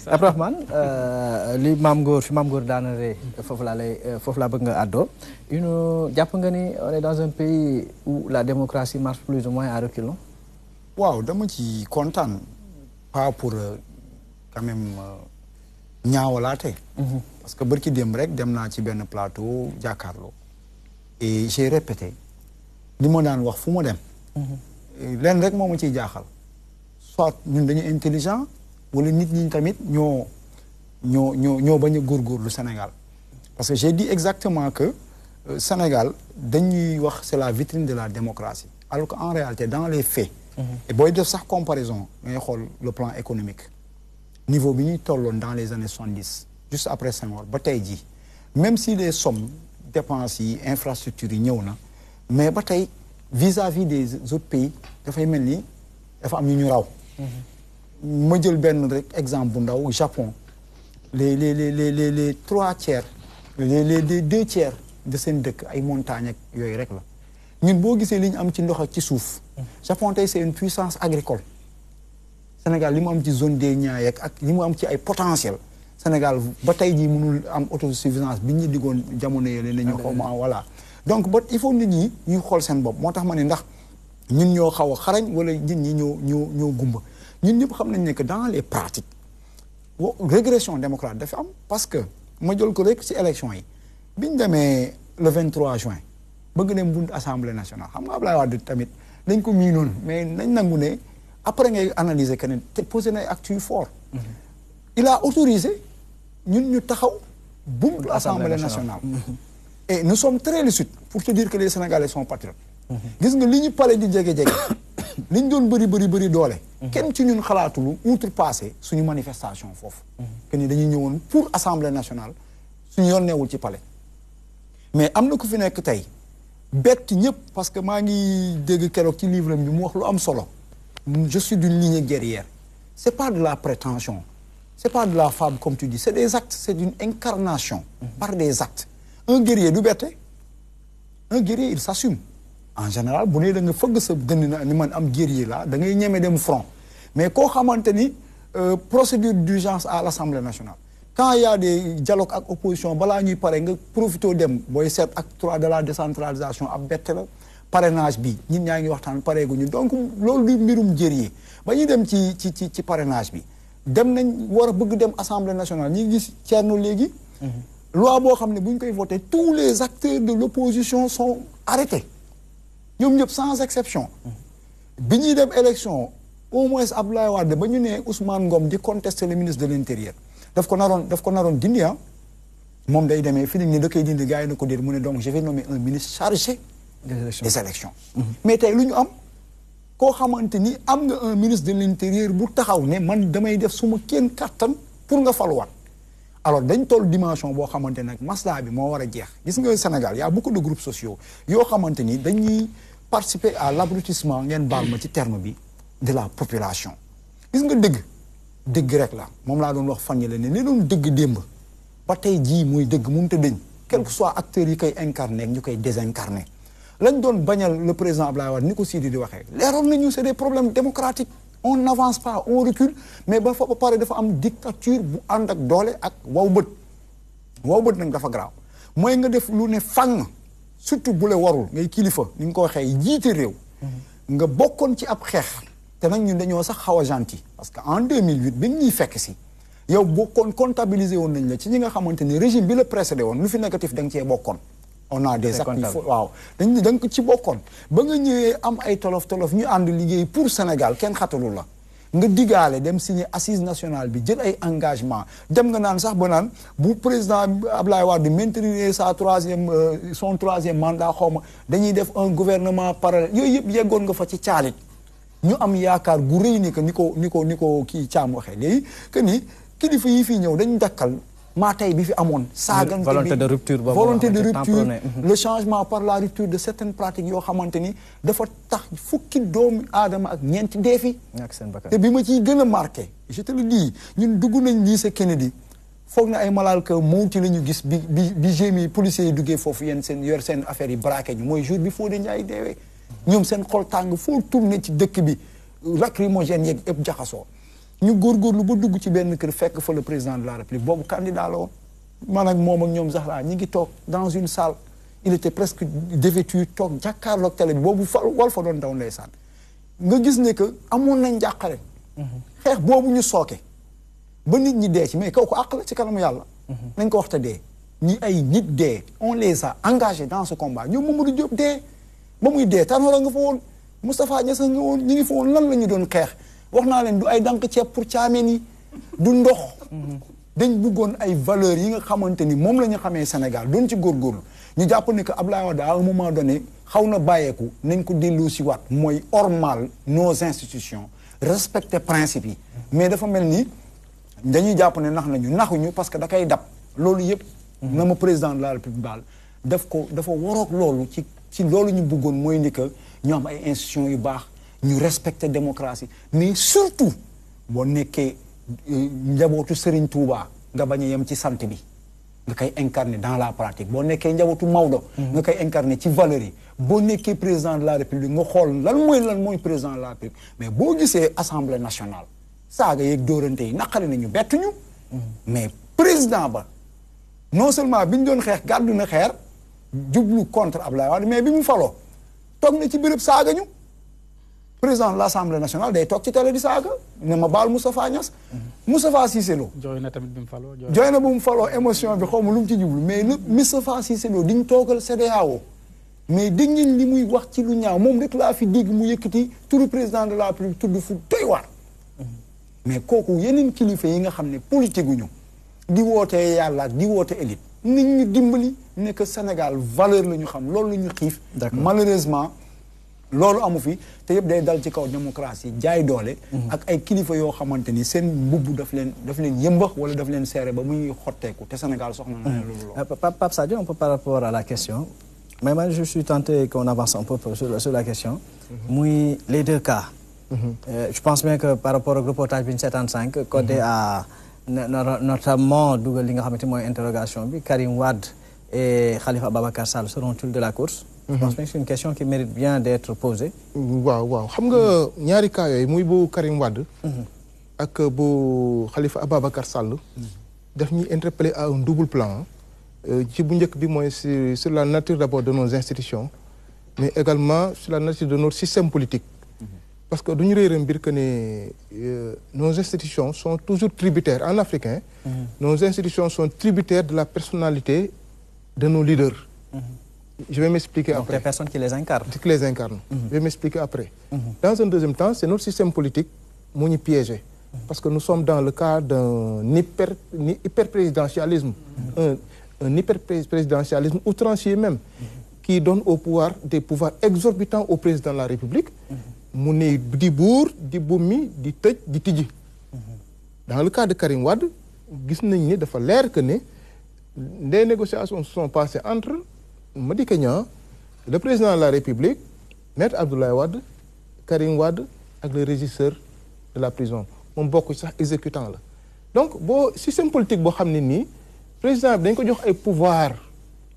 Abdourahmane li Mame Ngor daanare foofu laa bëgg nga àddoo jàpp nga ni on est dans un pays où la démocratie marche plus ou moins à reculons. waaw dama ci kontaan pas pour quand même ñaawalaate. parce que bërki démb rek dem naa ci benn plateau jàkkaarloo et j'ai répété li ma daan wax fu ma dem. leen rek moo ma ciy jaaxal soit ñun dañu intelligent wala nit ñi tamit ñoo bañ a góorgóorlu Sénégal parce que j'ai dit exactement que Sénégal dañuy wax c'est la vitrine de la démocratie alors qu'en réalité dans les faits et booy def sax comparaison ngay xool le plan économique niveau bi ñuy tolloon dans les années 70 juste après Senghor ba tey jii même si les sommes dépenses yi infrastructures yi ñëw na mais ba tey vis-à-vis des autres pays dafay mel ni dafa am ñu raw. ma jël benn rek exemple bu ndaw Japon les 3/4 les 2/3 de seen dëkk ay montagnes ak yooyu rek la ñun boo gisee li ñu am ci ndox ak ci suuf. Japon tey c'est une puissance agricole. Sénégal li mu am ci zone des Niayes ak li mu am ci ay potentiel Sénégal ba tey jii mënul am autosuffisance bi ñu diggoon jamono yële nañu xaw ma voilà donc ba il faut nit ñi ñuy xool seen bopp moo tax ma ne ndax ñun ñoo xaw a xarañ wala nit ñi ñoo gumba ñun ñëpp xam nañ ne que dans les pratiques régression démocratique dafa am parce que ma jël ko rek ci élection yi bi ñu demee le 23 juin bëgg dem bunt assemblée nationale xam nga Ablaye Wade tamit dañ ko miinoon mais nañ nangu ne après ngay analyser que ne te posé na ay actes yu fort il a autorisé ñun ñu taxaw buntu assemblée nationale et nous sommes très lucides pour te dire que les Sénégalais sont patriotes gis nga li ñu pare di jege-jege li ñu doon bëri doole kenn ci ñun xalaatulu outrepasser suñu manifestation foofu que ni dañuy ñëwoon pour assemblée nationale suñu yoon neewul ci palais mais am na ku fi nekk tey bett ñëpp parce que maa ngi dégg keroog ci livre bi mu wax lu am solo je suis d'une lignée guerrière c'est pas de la prétention c'est pas de la fable comme tu dis c'est des actes c'est une incarnation par des actes un guerrier du bette un guerrier il s'assume en général bu nee da nga fëgg sa dënn na ni man am guerrier la da ngay ñeme dem front mais koo xamante ni procédure d'urgence à l'Assemblée nationale quand il y a des dialogues ak opposition balaa ñuy pare nga profité dem booy seet acte 3 de la décentralisation ab bette la parrainage bi ñun ñaa ngi waxtaan pareeguñu donc loolu du mbirum guerrier ba ñuy dem ci parrainage bi dem nañ war a bëgg dem assemblée nationale ñi gis Thierno léegi loi boo xam ne bu ñu koy voté tous les acteurs de l'opposition sont arrêtés ñoom ñëpp sans exception bi ñuy dem élection au moins Abdoulaye Wade ba ñu ne Ousmane Ngom di contester le ministre de l'intérieur daf ko naroon dindi moom day demee fi ni da koy dindi gars yi na ko déet mu ne donc je vais nommer un ministre chargé des élections mais tey lu ñu am koo xamante ni am nga un ministre de l'intérieur bu taxaw ne man damay def suma kenn kattan pour nga faluwaat alors dañ toll dimension boo xamante nag masla bi moo war a jeex gis nga Sénégal y a beaucoup de groupes sociaux yoo xamante ni dañuy participer à l'abrutissement ngeen baal ma ci terme bi de la population gis nga dëgg rek la moom laa doon wax fan yi la ne li doon dëgg démb ba tey jii muy dëgg mënut a dëñ quel que soit acteurs yi koy incarner ñu koy désincarner lañ doon bañal le président Abdoulaye Wade ni ko Sidi di waxee leeroon nañu c'est des problèmes démocratiques on n'avance pas on recule mais ba pare dafa am dictature bu ànd ak doole ak waw bët nag dafa grave mooy nga def lu ne fang surtout bu le warul ngay kilifa ni nga ko waxee jiite réew nga bokkoon ci ab xeex te nag ñun dañoo sax xaw a gentil parce que en 2008 bi ñuy fekk si yow bokkoon comptabiliser woon nañ la ci ñi nga xamante ni régime bi la précédé woon lu fi négatif da nga cee bokkoon on a des actes waaw da nga ci bokkoon ba nga ñëwee am ay tolof ñu ànd liggéey pour Sénégal kenn xatalu la nga digaale dem signer assise nationale bi jël ay engagement dem nga naan sax ba naan bu président Abdoulaye Wade maintenir son troisième mandat xawma dañuy def un gouvernement parallèle yooyu yëpp yeggoon nga fa ci caalit ñu am yaakaar gu rëy ni que ni ko kii Thiam waxee léegi que ni kilifa yi fii ñëw dañu dakkal maa tey bi fi amoon saagante bi volonté de rupture le changement par la rupture de certaines pratiques yoo xamante ni dafa tax fukki doomu aadama ak ñeenti dee fi te bi ma ciy gën a marqué je te le dis ñun dugg nañ lycée Kennedy foog na ay malaaka mawti la ñu gis bi gémi policiers yi duggee foofu yéen yor seen affaire yi braqué ñu mooy jour bi Fodé Ndiaye deewee ñoom seen xol tàng foo tourné ci dëkk bi lacrymogène yeeg ëpp jaxasoo ñu góorgóorlu ba dugg ci benn kër fekk fa le président de la République boobu candidat la woon man ak moom ak ñoom Zahra ñi ngi toog dans une salle il était presque dévêtu toog jàkkaarloog télé bi boobu wal fa doon daw ndeysaan nga gis ne que amoon nañ jàqare xeex boobu ñu sooke ba nit ñi dee ci mais kaw ko àq la ci kanamu yàlla nañ ko waxta dee ñi ay nit dee on les a engagés dans ce combat ñoom Mamadou Diop dee ba muy dee Tanor nga fa woon Moustapha Niasse nga woon ñi ngi fa woon lan la ñu doon xeex wax naa leen du ay dank ceeb pour caameen yi du ndox dañ bëggoon ay valeurs yi nga xamante ni moom la ñu xamee Sénégal doon ci góorgóorlu ñu jàpp ne que Abdoulaye Wade à un moment donné xaw na bàyyeeku nañ ko dellu si waat mooy ormal nos institutions respecter principes yi mais dafa mel ni dañuy jàpp ne naxuñu parce que da koy dab loolu yëpp na ma président de la République baal dafa waroog loolu ci loolu ñu bëggoon mooy ni que ñu am ay institutions yu baax ñu respecter démocratie mais surtout boo nekkee njabootu Serigne Touba nga bañ a yem ci sant bi nga koy incarner dans la pratique boo nekkee njabootu Maodo nga koy incarner ci valeurs yi boo nekkee président de la République nga xool lan mooy président de la République mais boo gisee assemblée nationale saaga yeeg dóorante yi naqari nañu bettuñu mais président ba non seulement bi ñu doon xeex gàddu na xeer jublu contre Abdoulaye Wade mais bi mu faloo toog na ci béréb saaga ñu président de l'Assemblée nationale day toog ci télé di saaga ne ma baal Moustapha Niasse. Moustapha Cissé Lo. jooy na tamit bi mu faloo. jooy na bu mu faloo émotion bi xaw ma lu mu ci jublu mais le Moustapha Cissé Lo di ñu toogal CEDEAO mais dégg ngeen li muy wax ci lu ñaaw moom rek laa fi dégg mu yëkkati turu président de la République tudd fu doy waar. mais kooku yeneen kilifa yi nga xam ne politique gu ñu di wootee yàlla ak di woote élite nit ñu dimbali ne que Sénégal valeur la ñu xam loolu la ñu xiif. malheureusement. loolu amu fi te yëpp day dal ci kaw démocratie jaay doole. ak ay kilifa yoo xamante ni seen mbubb daf leen yëmbax wala daf leen seere ba muy xotteeku te Sénégal soxna na loolu. Pape Sadio, un peu par rapport à la question mais moi je suis tenté qu'on avance un peu sur la question. muy les deux cas. Je pense bien que par rapport au reportage bi 75 côté à notamment dugal li nga xamante mooy interrogation bi Karim Wade et Khalifa Ababacar Sall seront-ils de la course? Je pense que c'est une question qui mérite bien d'être posée. waaw xam nga ñaari cas yooyu muy bu Karim Wade. ak bu Khalifa Ababacar Sall. daf ñuy interpeller à un double plan. ci bu njëkk bi mooy sur la nature d'abord de nos institutions. mais également sur la nature de notre système politique. parce que duñu réere mbir que ne nos institutions sont toujours tributaires en africain. Nos institutions sont tributaires de la personnalité de nos leaders. Je vais m'expliquer après. Les personnes qui les incarnent. Qui les incarnent. Je vais m'expliquer après. Dans un deuxième temps, c'est notre système politique qui nous piégé. Parce que nous sommes dans le cadre d'un hyper-présidentialisme. Un hyper-présidentialisme outrancier même, qui donne au pouvoir des pouvoirs exorbitants au président de la République. Mu ne di buur di bummi di tëj di tijji. Dans le cas de Karim Wade, gis nañ ni dafa leer que ne des négociations se sont passées entre Madické Niang, le président de la République, Maître Abdoulaye Wade, Karim Wade ak le régisseur de la prison moom bokk sax exécutant la. Donc boo système politique boo xam ne nii président bi dañ ko jox ay pouvoir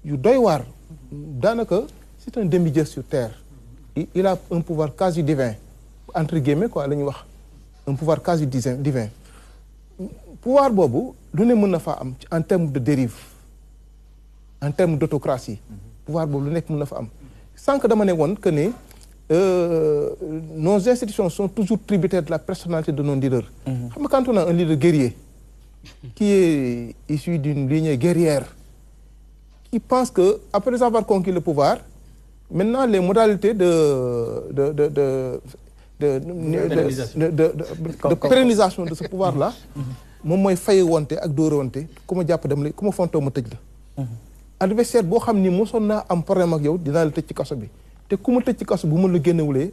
yu doy waar daanaka c'est un demi-dieu sur terre. Il a un pouvoir quasi divin entre guillemets quoi la ñuy wax un pouvoir quasi divin. Pouvoir boobu lu ne mën na faa am en termes de dérive en termes d'autocratie. pouvoir boobu lu nekk mën na fa am. sànq dama ne woon que ne nos institutions sont toujours tributaires de la personnalité de nos leaders. xam nga quand on a un leader guerrier qui est issu d'une lignée guerrière qui pense que après avoir conquis le pouvoir maintenant les modalités de pérennisation de ce pouvoir là moom mooy fay wonte ak dóora wonte ku ma jàpp dem la ku ma fontoo ma tëj la. adversaire boo xam ni mosoon naa am problème ak yow dinaa la tëj ci kaso bi te ku ma tëj ci kaso bu ma la génnewulee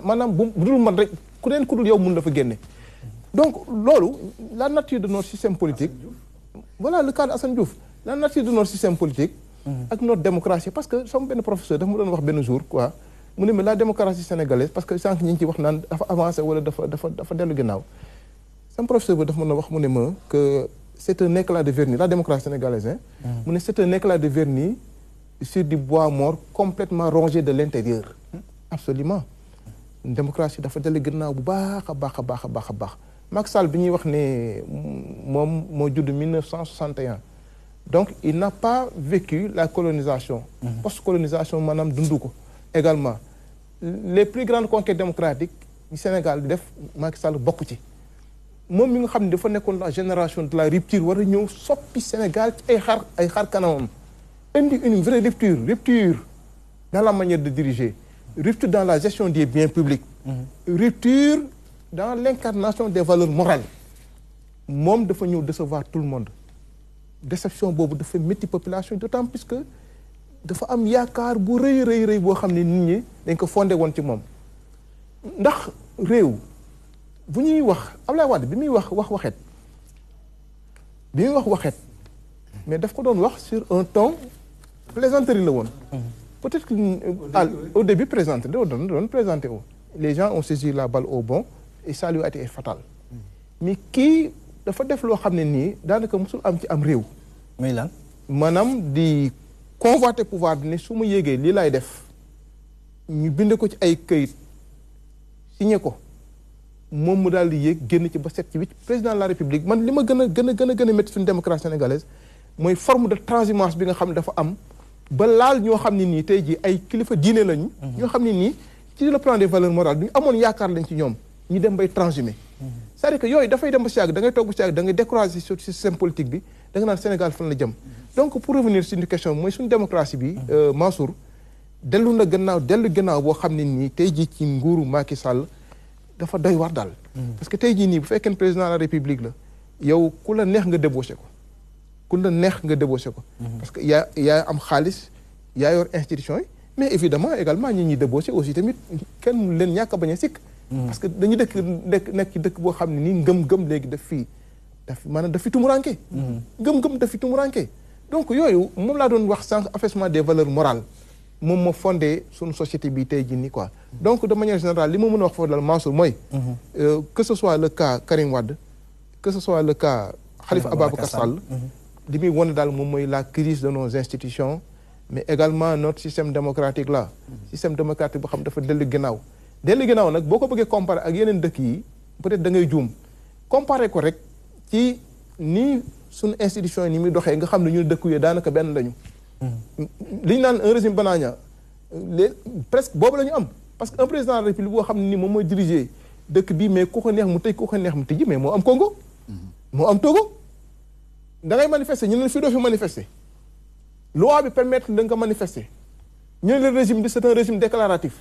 maanaam bu dul man rek ku neen ku dul yow mun la fa génne. donc loolu la nature de notre système politique voilà le cas de Assane Diouf la nature de notre système politique ak notre démocratie parce que sama benn professeur dafa ma doon wax benn jour quoi mu ne mais la démocratie sénégalaise parce que sànq ñi ngi ci wax naan dafa avancé wala dafa dellu ginnaaw sama professeur bi dafa mën a wax mu ne ma que c'est un éclat de vernis la démocratie sénégalaise mu ne c'est un éclat de vernis sur du bois mort complètement rongé de l'intérieur. Absolument une démocratie dafa dellu ginnaaw bu baax a baax. Macky Sall bi ñuy wax ne moom moo judd 1961 donc il n'a pas vécu la colonisation. Post-colonisation maanaam dundu ko également les plus grandes conquêtes démocratiques du Sénégal di def Macky Sall bokk ci moom mi nga xam ne dafa nekkoon la génération de la rupture war a ñëw soppi Sénégal ci ay xar kanamam indi une vraie rupture dans la manière de diriger rupture dans la gestion des biens publics rupture dans l'incarnation des valeurs morales moom dafa ñëw décevoir tout le monde déception boobu dafa métti population d'autant plus que dafa am yaakaar bu rëy boo xam ne nit ñi dañ ko fondé woon ci moom ndax réew bu ñuy wax Abdoulaye Wade bi muy wax waxet mais daf ko doon wax sur un ton plaisanterie la woon peut-être que au début présenté doon présenté wu les gens ont saisi la balle au bond et ça lui a été fatal mais kii dafa def loo xam ne nii daanaka musul am ci am réew muy lan maanaam di convoiter pouvoir bi ne su ma yéegee lii laay def ñu bind ko ci ay këyit signé ko moom mu daal di yéeg génn ci ba set ci wicc président de la république man li ma gën a métti suñu démocratie sénégalaise mooy forme de transhumance bi nga xam ne dafa am ba laal ñoo xam ne nii tey jii ay kilifa diine lañu. ñoo xam ne nii ci le plan des valeurs morales ñu amoon yaakaar lañ ci ñoom ñu dem bay transhumer. c'est-à-dire que yooyu dafay dem ba si yàgg da ngay toog ba si yàgg da ngay décourager sur système politique bi da nga naan Sénégal fan la jëm. donc pour revenir sur une question mooy suñu démocratie bi. Mansour dellu gannaaw boo xam ne nii tey jii ci nguuru Macky Sall dafa doy war daal. parce que tey jii nii bu fekkee président de la république la yow ku la neex nga débauché ko. parce que yaa am xaalis yaa yor institution yi mais évidemment également ñi ñuy débauché aussi tamit kenn leen ñàkk a bañ a sikk. parce que dañu nekk ci dëkk boo xam ne nii ngëm-ngëm léegi daf fi tumuranke. ngëm-ngëm daf fi tumuranke. donc yooyu moom laa doon wax sànq affaissement des valeurs morales moom moo fondé suñu société bi tey jii nii quoi. donc de manière générale li ma mën a wax foofu daal Mansour mooy. que ce soit le cas Karim Wade que ce soit le cas Khalifa Ababacar Sall. li muy wane daal moom mooy la crise de nos institutions mais également notre système démocratique là. système démocratique boo xam dafa dellu ginnaaw nag boo ko bëggee comparer ak yeneen dëkk yi peut-être da ngay juum comparer ko rek ci ni suñu institution yi ni muy doxee nga xam ne ñun dëkk yi daanaka benn lañu. li ñu naan un régime banania presque boobu la ñu am parce que un président de la république boo xam ne ni moom mooy diriger dëkk bi mais ku ko neex mu tëj ku ko neex mu tëj mais moo am Congo. moo am Togo. da ngay manifester ñu ne fii doo fi manifester loi bi permettre la nga manifester ñu ne le régime bi c'est un régime déclaratif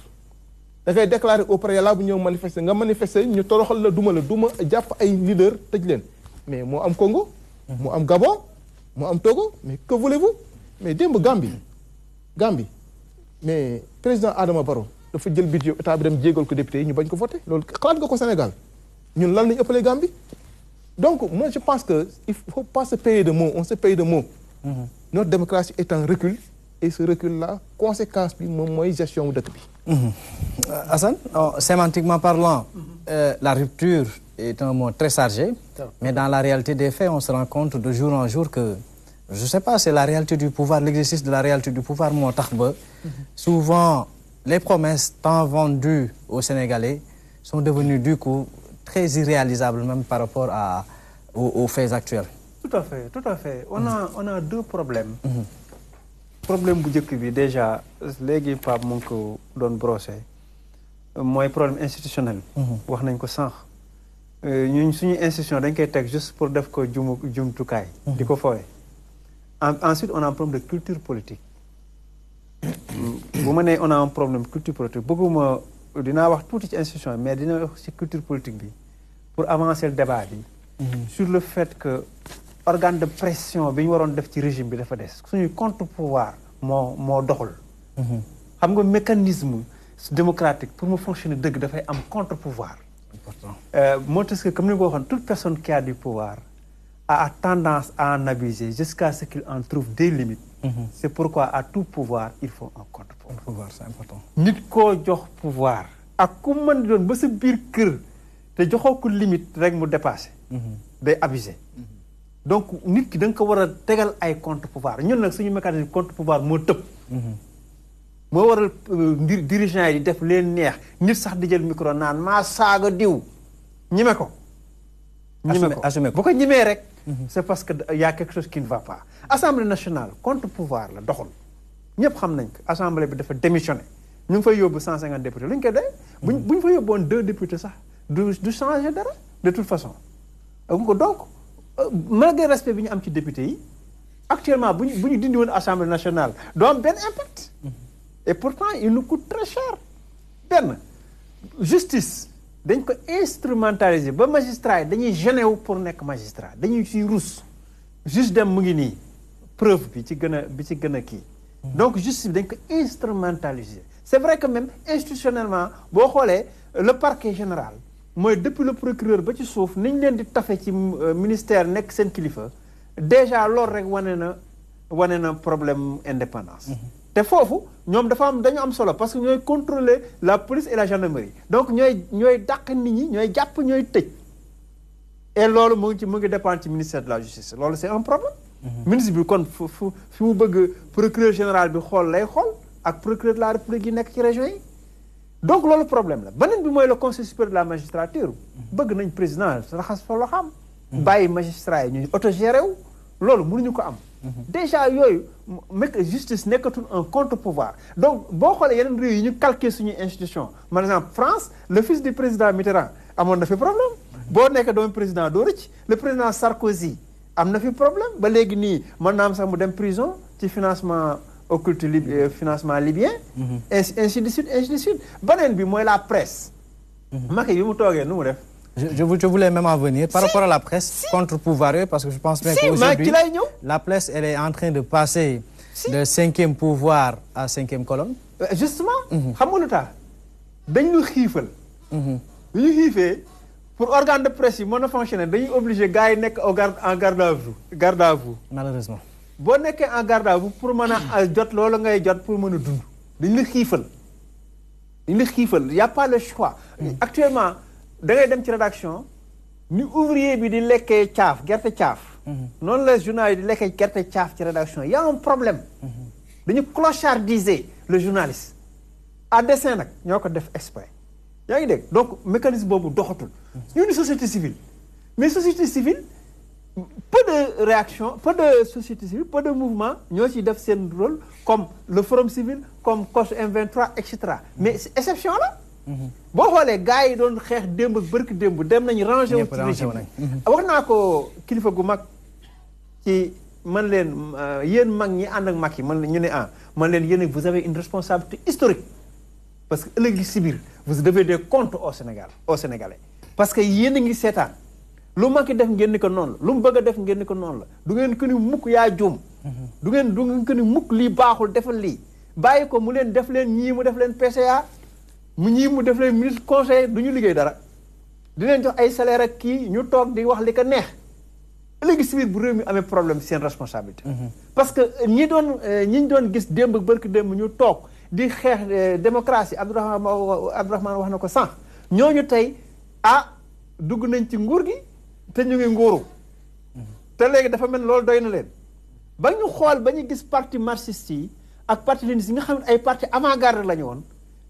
da ngay déclarer au préalable ñëw manifester nga manifester ñu toroxal la duma jàpp ay leader tëj leen mais moo am Congo. moo am Gabon moo am Togo mais que voulez-vous mais démb Gambie mais président Adama Barrow dafa jël budget état bi dem jéegal ko député yi ñu bañ ko voter loolu xalaat nga ko Sénégal ñun lan lañu ëppalee Gambie. donc moi je pense que il faut pas se payer de mots on se paye de mots. Notre démocratie est en recul et ce recul là conséquence bi moom mooy gestion wu dëkk bi. Assane sémantiquement parlant. La rupture est un mot très chargé. Mais dans la réalité des faits on se rend compte de jour en jour que je sais pas c'est la réalité du pouvoir l'exercice de la réalité du pouvoir moo tax ba. souvent les promesses tant vendues aux Sénégalais sont devenues du coup très irréalisables même par rapport aux faits actuels. Tout à fait. On a deux problèmes. Problème bu njëkk bi déjà léegi Pape mu ngi ko doon brossé mooy problème institutionnel. wax nañ ko sànq. ñun suñu institution dañ koy teg juste pour def ko jumtukaay. di ko fooye. Ensuite on a un problème de culture politique. bu ma nee on a un problème de culture politique bëgguma dinaa wax tuuti ci institution mais dina wax ci culture politique bi pour avancer le débat bi. sur le fait que organe de pression bi ñu waroon def ci régime bi dafa des suñuy contre-pouvoir moo doxul. xam nga mécanisme démocratique pour mu fonctionner dëgg dafay am contre-pouvoir. moo tax que comme ni nga ko waxoon toute personne qui a du pouvoir a tendance à en abuser jusqu'à ce qu'il en trouve des limites. C'est pourquoi à tout pouvoir il faut un contre-pouvoir. Pouvoir, c'est important. nit koo jox pouvoir ak ku mën di doon ba sa biir kër te joxoo ko limite rek mu dépassé. day abuser. donc nit ki da nga ko war a tegal ay contre-pouvoir ñun nag suñu mécanisme contre-pouvoir moo tëb. moo waral dirigeants yi di def leen neex nit sax di jël micro naan maa saaga diw ñime ko. assumé ko bu ko ñimee rek. c'est parce que y a quelque chose qui ne va pas. Assemblée nationale contre-pouvoir la doxul ñëpp xam nañ ko assemblée bi dafa démissionné ñu ngi fay yóbbu 150 députés lu ñu koy doy. buñ fa yóbboon 2 députés sax du changer dara de toute façon. donc malgré respect bi ñu am ci députés yi actuellement bu ñu dindi woon assemblée nationale doo am benn impact. et pourtant il nous coûte très cher. benn justice dañ ko instrumentaliser ba magistrat yi dañuy gêné wu pour nekk magistrat dañuy ciy rus. juste dem mu ngi nii preuve bi ci gën a kii. donc justice bi dañ ko instrumentaliser. c'est vrai que même institutionnellement boo xoolee le parquet général mooy depuis le procureur ba ci suuf niñ leen di tafe ci ministère nekk seen kilifa déjà loolu rek wane na problème indépendance. te foofu ñoom dañu am solo parce que ñooy contrôler la police et la gendarmerie donc ñooy dàq nit ñi ñooy jàpp ñooy tëj. et loolu mu ngi dépendre ci ministère de la justice loolu c'est un problème. ministre bi kon fi mu bëgg procureur général bi xool lay xool ak procureur de la république yi nekk ci région yi. donc loolu problème la beneen bi mooy le conseil supérieur de la magistrature bëgg nañ président raxas fa loo xam bàyyi magistrat yi ñuy autogéré wu loolu mënuñu ko am déjà yooyu justice nekkatul un contre-pouvoir donc boo xoolee yeneen réew yi ñu calqué suñuy institution par exemple France le fils du président Mitterrand amoon na fi problème boo nekk doomu président doo rëcc le président Sarkozy am na fi problème ba léegi nii mën naa am sax mu dem prison ci financement occulte financement libyen ainsi de suite beneen bi mooy la presse Macky bi mu toogee nu mu def Je voulais même en venir par rapport à la presse contre-pouvoir, parce que je pense bien qu'aujourd'hui, la presse, elle est en train de passer de 5e pouvoir à 5e colonne. Justement, xam nga lu tax dañ ñu xiifal. ñu xiifee pour organe de presse yi mën a fonctionner dañuy obligé gars yi nekk en garde à vous. Malheureusement. boo nekkee en garde à vous pour mën a jot loolu ngay jot pour mën a dund. dañ la xiifal. dañ la xiifal y a pas le choix. Actuellement. da ngay dem ci rédaction ni ouvrier bi di lekkee caaf gerte caaf noonu la journal yi di lekkee gerte caaf ci rédaction y a un problème dañu clochardiser le journaliste à dessein nag ñoo ko def exprès yaa ngi dégg donc mécanisme boobu doxatul ñu ni société civile mais société civile peu de réaction peu de société civile peu de mouvement ñoo ciy def seen rôle comme le forum civil comme COS M23 et cetera mais exception la boo xoolee gars yi doon xeex démb ak bërki démb dem nañu rangé wu ci régime wax naa ko kilifa gu mag ci man leen yéen mag ñi ànd ak mag yi man ñu ne man leen yéen vous avez une responsabilité historique parce que ëllëg si biir vous devez des comptes au Sénégalais parce que yéen a ngi seetaan lu mag yi def ngeen ni ko noonu la lu mu bëgg a def ngeen ni ko noonu la du ngeen ko ni mukk yaa juum du ngeen ko ni mukk lii baaxul defal lii bàyyi ko mu leen def leen ñii mu def leen PCA mu ñii mu def leen ministre conseil du ñu liggéey dara di leen jox ay salaire ak kii ñu toog di wax li ko neex léegi si biir bu réew mi amee problème seen responsabilité parce que ñi ñu doon gis démb barki démb ñu toog di xeex démocratie Abdourahmane wax na ko sànq ñooñu tey dugg nañ ci nguur gi te ñu ngi nguuru te léegi dafa mel loolu doy na leen ba ñu xool ba ñu gis parti marxiste yi ak parti léniniste yi nga xam ne ay parti avant-garde la ñu woon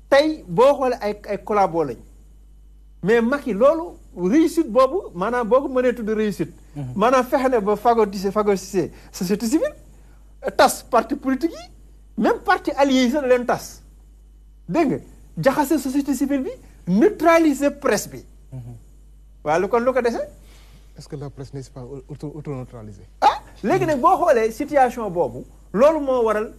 tey boo xoolee ay collabo lañ mais Macky loolu réussite boobu maanaam boo ko mënee tudd réussite maanaam fexe ne ba phagocyter société civile tas parti politique yi même parti allié yi sax da leen tas dégg nga jaxase société civile bi neutraliser presse bi waaw lu ko dese est-ce que la presse n'est pas auto-neutralisée léegi nag boo xoolee situation boobu loolu moo waral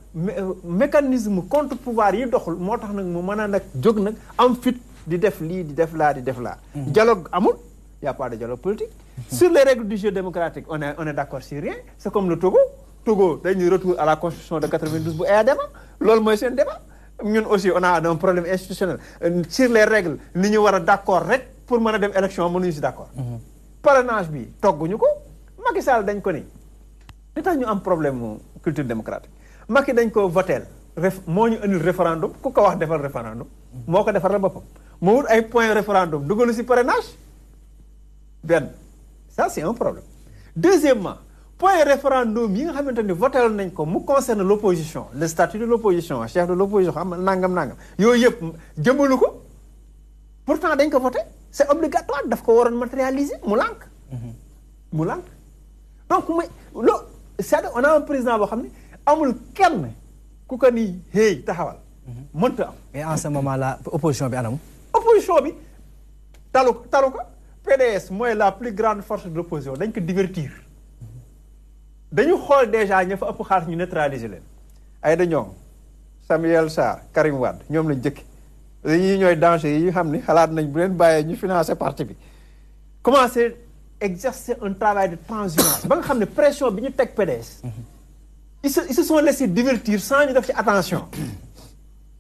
mécanisme contre pouvoir yi doxul moo tax nag mu mën a nag jóg nag am fit di def lii di def laa di def laa dialogue amul y a pas de dialogue politique sur les règles du jeu démocratique on est d'accord sur rien c'est comme le Togo dañuy retour à la constitution de 92 bu EADM loolu mooy seen débat ñun aussi on a un problème institutionnel sur les règles ni ñu war a d'accord rek pour mën a dem élection mënuñu si d'accord parrainage bi togguñu ko Macky Sall dañ ko ni li tax ñu am problème culture démocratique Macky dañ ko voteel moo ñu indil référendum ku ko wax defal référendum moo ko defal boppam moo wut ay point référendum dugalu si parrainage benn ça c'est un problème deuxièmement point référendum yi nga xamante ni voteel nañ ko mu concerne l'opposition le statut de l'opposition chef de l'opposition xam nangam yooyu yëpp jëmalu ko pourtant dañ ko voté c'est obligatoire daf ko waroon matérialiser mu lànk donc mooy loolu c'est-à-dire on a un président boo xam ne amul kenn ku ko ni hey taxawal mënta am. Et en ce moment là opposition bi anam. opposition bi talu ko PDS mooy la plus grande force de l'opposition dañ ko divertir dañu xool déjà ña fa ëpp xaalis ñu neutraliser leen Aïda Ndiongue Samuel Sarr Karim Wade ñoom lañ jëkki dañuy ñooy danger yi xam ni xalaat nañ bu leen bàyyee ñu financer parti bi commencer exercer un travail de transhumance ba nga xam ne pression bi ñu teg PDS ils se sont laissés divertir sans ñu def ci attention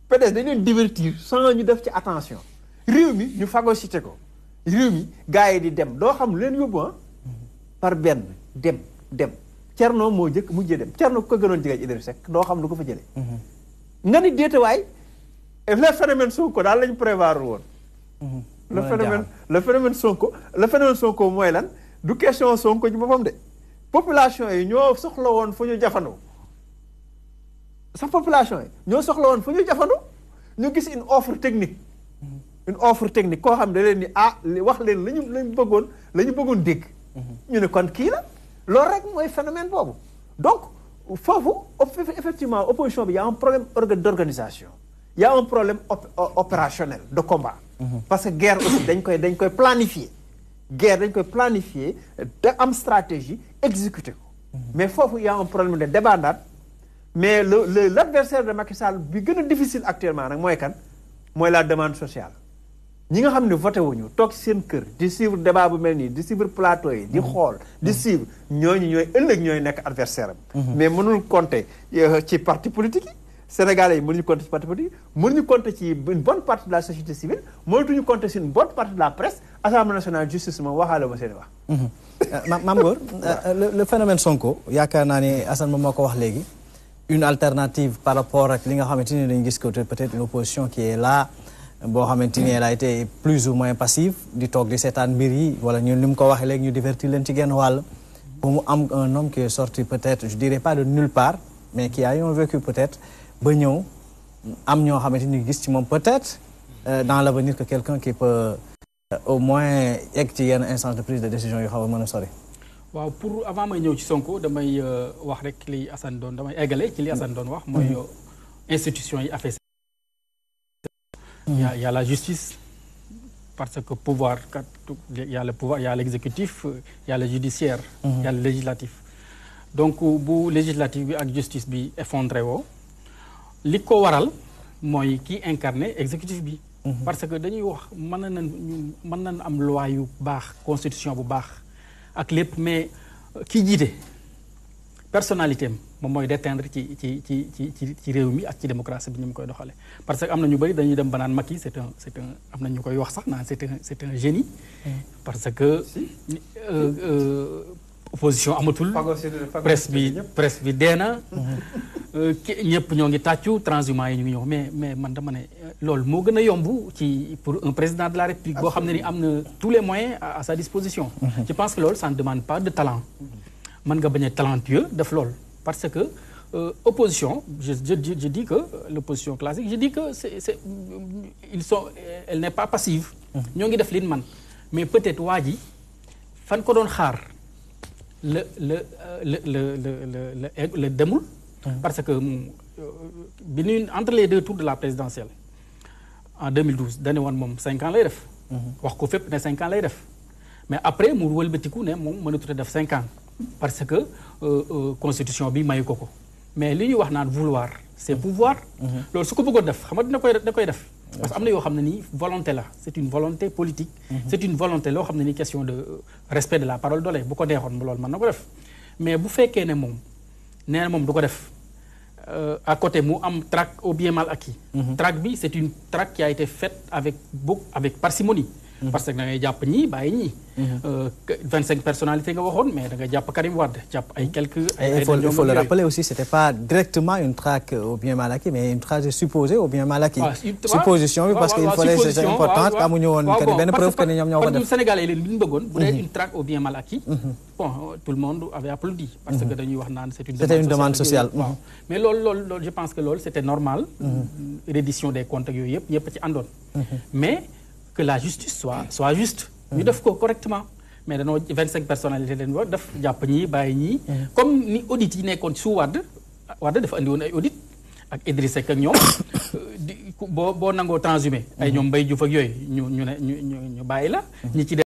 PDS dañ leen divertir sans ñu def ci attention réew mi ñu phagocyté ko réew mi gars yi di dem doo xam lu leen yóbbu par benn dem Thierno moo jëkk mujjee dem Thierno ko gënoon jigéen Idrissa Seck doo xam lu ko fa jëlee nga ni déetewaay le phénomène Sonko daal lañ prévoir woon le phénomène Sonko mooy lan du question Sonko ci boppam de population yi ñoo soxla woon fu ñu jafandu sa population yi ñoo soxla woon fu ñu jafandu ñu gis une offre technique une offre technique koo xam ne da leen ni wax leen la ñu bëggoon dégg. ñu ne kon kii la loolu rek mooy phénomène boobu donc foofu effectivement opposition bi y a un problème d'organisation y a un problème opérationnel de combat. parce que guerre aussi dañ koy planifier. guerre dañ koy planifier da am stratégie exécuter ko. mais foofu y a un problème de débandade mais l'adversaire de Macky Sall bi gën a difficile actuellement nag mooy kan mooy la demande sociale. ñi nga xam ne voté wuñu toog seen kër di suivre débat bu mel nii di suivre plateau yi di xool di suivre ñooñu ñooy nekk adversaire am. mais mënul compter ci parti politique yi Sénégalais yi mënuñu compter ci parti politique yi mënuñu compter ci une bonne partie de la société civile mënatuñu compter ci une bonne partie de la presse Assemblée nationale justice moom waxaale ma seen wax. Mame Gor le phénomène Sonko yaakaar naa ne Assane moom moo ko wax léegi une alternative par rapport ak li nga xamante ni dañu gis que peut-être une opposition qui est là. boo xamante ni elle a été plus ou moins passive di toog di seetaan mbir yi wala ñun ni mu ko waxee léegi ñu divertir leen ci genn wàll pour mu am un homme qui est sorti peut-être je dirais pas de nulle part mais qui a eu un vécu peut-être ba ñëw am ñoo xamante ni gis ci moom peut-être dans l'avenir que quelqu'un qui peut au moins egg ci yenn instance de prise de décision yu xaw a mën a sori. waaw pour avant may ñëw ci Sonko damay wax rek li Assane doon damay eggale ci li Assane doon wax mooy institution yi affaire. Il y a la justice, parce que pouvoir, il y a le pouvoir, il y a l'exécutif, il y a le judiciaire, il y a le législatif. Donc, bu législatif bi ak justice bi effondré woo li ko waral mooy kii incarné exécutif bi. parce que dañuy wax mën nañ am loi yu baax constitution bu baax ak lépp mais kii jiite personnalité am moom mooy déteindre ci réew mi ak ci démocratie bi ñu koy doxale parce que am na ñu bëri dañuy dem ba naan Macky c'est un am na ñu koy wax sax naan c'est un génie. parce que opposition amatul. presse bi dee na. ñëpp ñoo ngi tàccu transhumants yi ñu ngi ñëw mais man dama ne loolu moo gën a yomb pour un président de la République boo xam ne ni am na tous les moyens à sa disposition. je pense que loolu ça ne demande pas de talent. mën nga bañ a talentueux def loolu parce que opposition je dis que l'opposition classique je dis que elle n'est pas passive. ñoo ngi def li man mais peut-être waa ji fan ko doon xaar le demul. parce que bi ñu entre les deux tours de la présidentielle en 2012 dañu woon moom 5 ans lay def. wax ko fépp ne 5 ans lay def mais après mu wëlbatiku ne moom mënatut a def 5 ans. parce que constitution bi mayu ko mais li ñuy wax naan vouloir c'est pouvoir. loolu su ko bëggoon def xam nga da koy def. parce que am na yoo xam ne nii volonté la c'est une volonté politique. c'est une volonté loo xam ne nii question de respect de la parole donnée bu ko neexoon loolu mën na ko def mais bu fekkee ne moom nee na moom du ko def à côté mu am traque au bien mal acquis. traque bi c'est une traque qui a été faite avec parcimonie. parce que da ngay jàpp ñii bàyyi ñii. 25 personnalités nga waxoon mais da nga jàpp Karim Wade jàpp ay quelques. il faut le rappeler aussi c'était pas directement une traque au bien mal acquis mais une traque supposée au bien mal acquis. supposition bi parce que il fallait c'est important amuñu woon benn preuve que ni ñoom ñoo ko def. Sénégalais yi leen bi ñu bëggoon. bu dee une traque au bien mal acquis. bon tout le monde avait applaudi. parce que dañuy wax naan c'était une demande sociale. mais loolu je pense que loolu c'était normal. reddition des comptes yooyu yëpp ñëpp ci àndoon. mais que la justice soit juste. ñu def ko correctement mais dañoo 25 personnalités leen war def jàpp ñii bàyyi ñii. comme ni audit yi nekkoon su Wade dafa andi woon ay audit ak Idriss Seck ak ñoom boo nangoo transhumé ay ñoom Mbaye Diouf ak yooyu ñu bàyyi la ñi ci